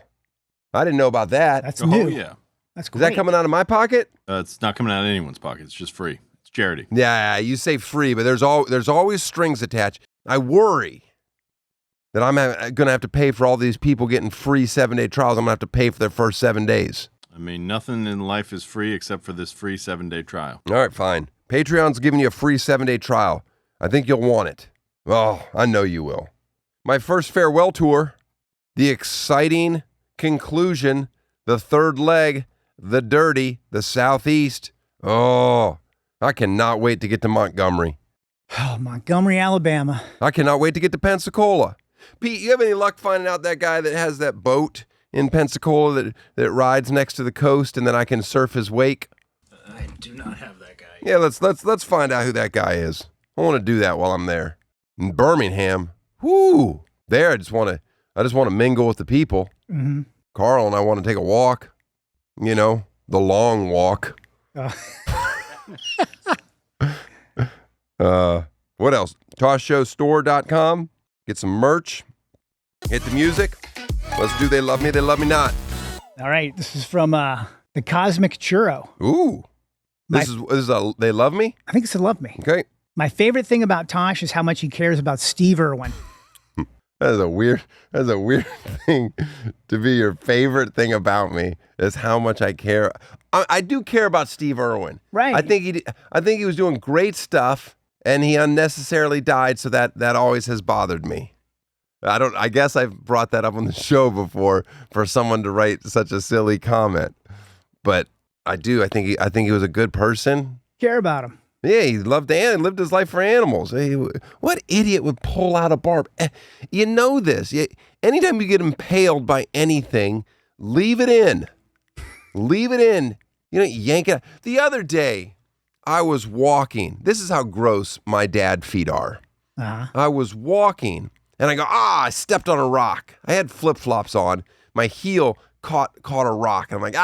[SPEAKER 1] I didn't know about that.
[SPEAKER 3] That's
[SPEAKER 8] Oh,
[SPEAKER 3] new.
[SPEAKER 8] yeah.
[SPEAKER 3] That's
[SPEAKER 1] Is
[SPEAKER 3] great.
[SPEAKER 1] that coming out of my pocket?
[SPEAKER 8] It's not coming out of anyone's pocket. It's just free. It's charity.
[SPEAKER 1] Yeah, you say free, but there's always strings attached. I worry that I'm going to have to pay for all these people getting free 7-day trials. I'm going to have to pay for their first 7 days.
[SPEAKER 8] I mean, nothing in life is free except for this free 7-day trial.
[SPEAKER 1] All right, fine. Patreon's giving you a free 7-day trial. I think you'll want it. Oh, I know you will. My first farewell tour, the exciting conclusion, the third leg, the dirty, the Southeast. Oh, I cannot wait to get to Montgomery.
[SPEAKER 3] Oh, Montgomery, Alabama.
[SPEAKER 1] I cannot wait to get to Pensacola. Pete, you have any luck finding out that guy that has that boat in Pensacola that rides next to the coast and then I can surf his wake?
[SPEAKER 6] I do not have that guy.
[SPEAKER 1] Yeah, let's find out who that guy is. I want to do that while I'm there. In Birmingham. Whoo! There, I just want to mingle with the people.
[SPEAKER 3] Mm-hmm.
[SPEAKER 1] Carl and I want to take a walk. You know, the long walk. What else? ToshShowStore.com. Get some merch. Hit the music. Let's do They Love Me, They Love Me Not.
[SPEAKER 3] All right. This is from the Cosmic Churro.
[SPEAKER 1] Ooh. This is a They Love Me?
[SPEAKER 3] I think it's a Love Me.
[SPEAKER 1] Okay.
[SPEAKER 3] My favorite thing about Tosh is how much he cares about Steve Irwin.
[SPEAKER 1] That's a weird thing to be your favorite thing about me is how much I care. I do care about Steve Irwin.
[SPEAKER 3] Right.
[SPEAKER 1] I think he was doing great stuff and he unnecessarily died, so that always has bothered me. I guess I've brought that up on the show before for someone to write such a silly comment. But I think he was a good person.
[SPEAKER 3] Care about him.
[SPEAKER 1] Yeah, he lived his life for animals. What idiot would pull out a barb? You know this. Anytime you get impaled by anything, leave it in. Leave it in. You know, yank it out. The other day, I was walking. This is how gross my dad feet are.
[SPEAKER 3] Uh-huh.
[SPEAKER 1] I was walking, and I go, I stepped on a rock. I had flip-flops on. My heel caught a rock. And I'm like,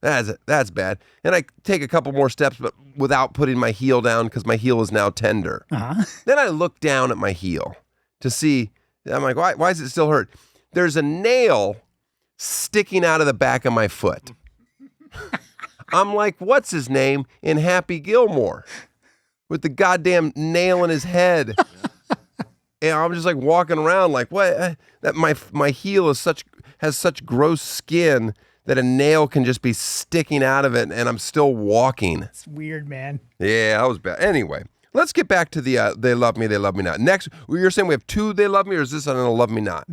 [SPEAKER 1] that's bad. And I take a couple more steps, but without putting my heel down because my heel is now tender.
[SPEAKER 3] Uh-huh.
[SPEAKER 1] Then I look down at my heel to see. I'm like, why does it still hurt? There's a nail sticking out of the back of my foot. I'm like, what's his name in Happy Gilmore with the goddamn nail in his head? And I'm just like walking around like, what? That my heel has such gross skin that a nail can just be sticking out of it, and I'm still walking.
[SPEAKER 3] It's weird, man.
[SPEAKER 1] Yeah, that was bad. Anyway, let's get back to the They Love Me, They Love Me Not. Next, you're saying we have two They Love Me, or is this on a Love Me Not?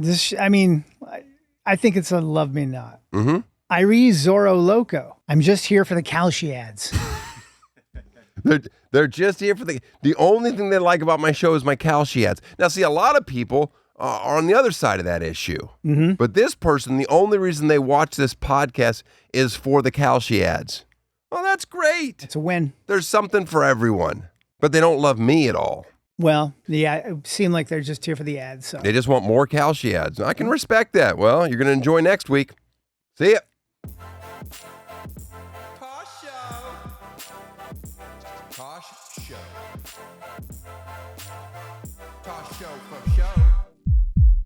[SPEAKER 3] I think it's a Love Me Not.
[SPEAKER 1] Mm-hmm.
[SPEAKER 3] Irie Zorro Loco. I'm just here for the Kalshi ads.
[SPEAKER 1] They're just here for the only thing they like about my show is my Kalshi ads. Now, see, a lot of people are on the other side of that issue.
[SPEAKER 3] Mm-hmm.
[SPEAKER 1] But this person, the only reason they watch this podcast is for the Kalshi ads. Oh, that's great.
[SPEAKER 3] It's a win.
[SPEAKER 1] There's something for everyone. But they don't love me at all.
[SPEAKER 3] Well, yeah, it seemed like they're just here for the ads. So.
[SPEAKER 1] They just want more Kalshi ads. I can respect that. Well, you're going to enjoy next week. See ya.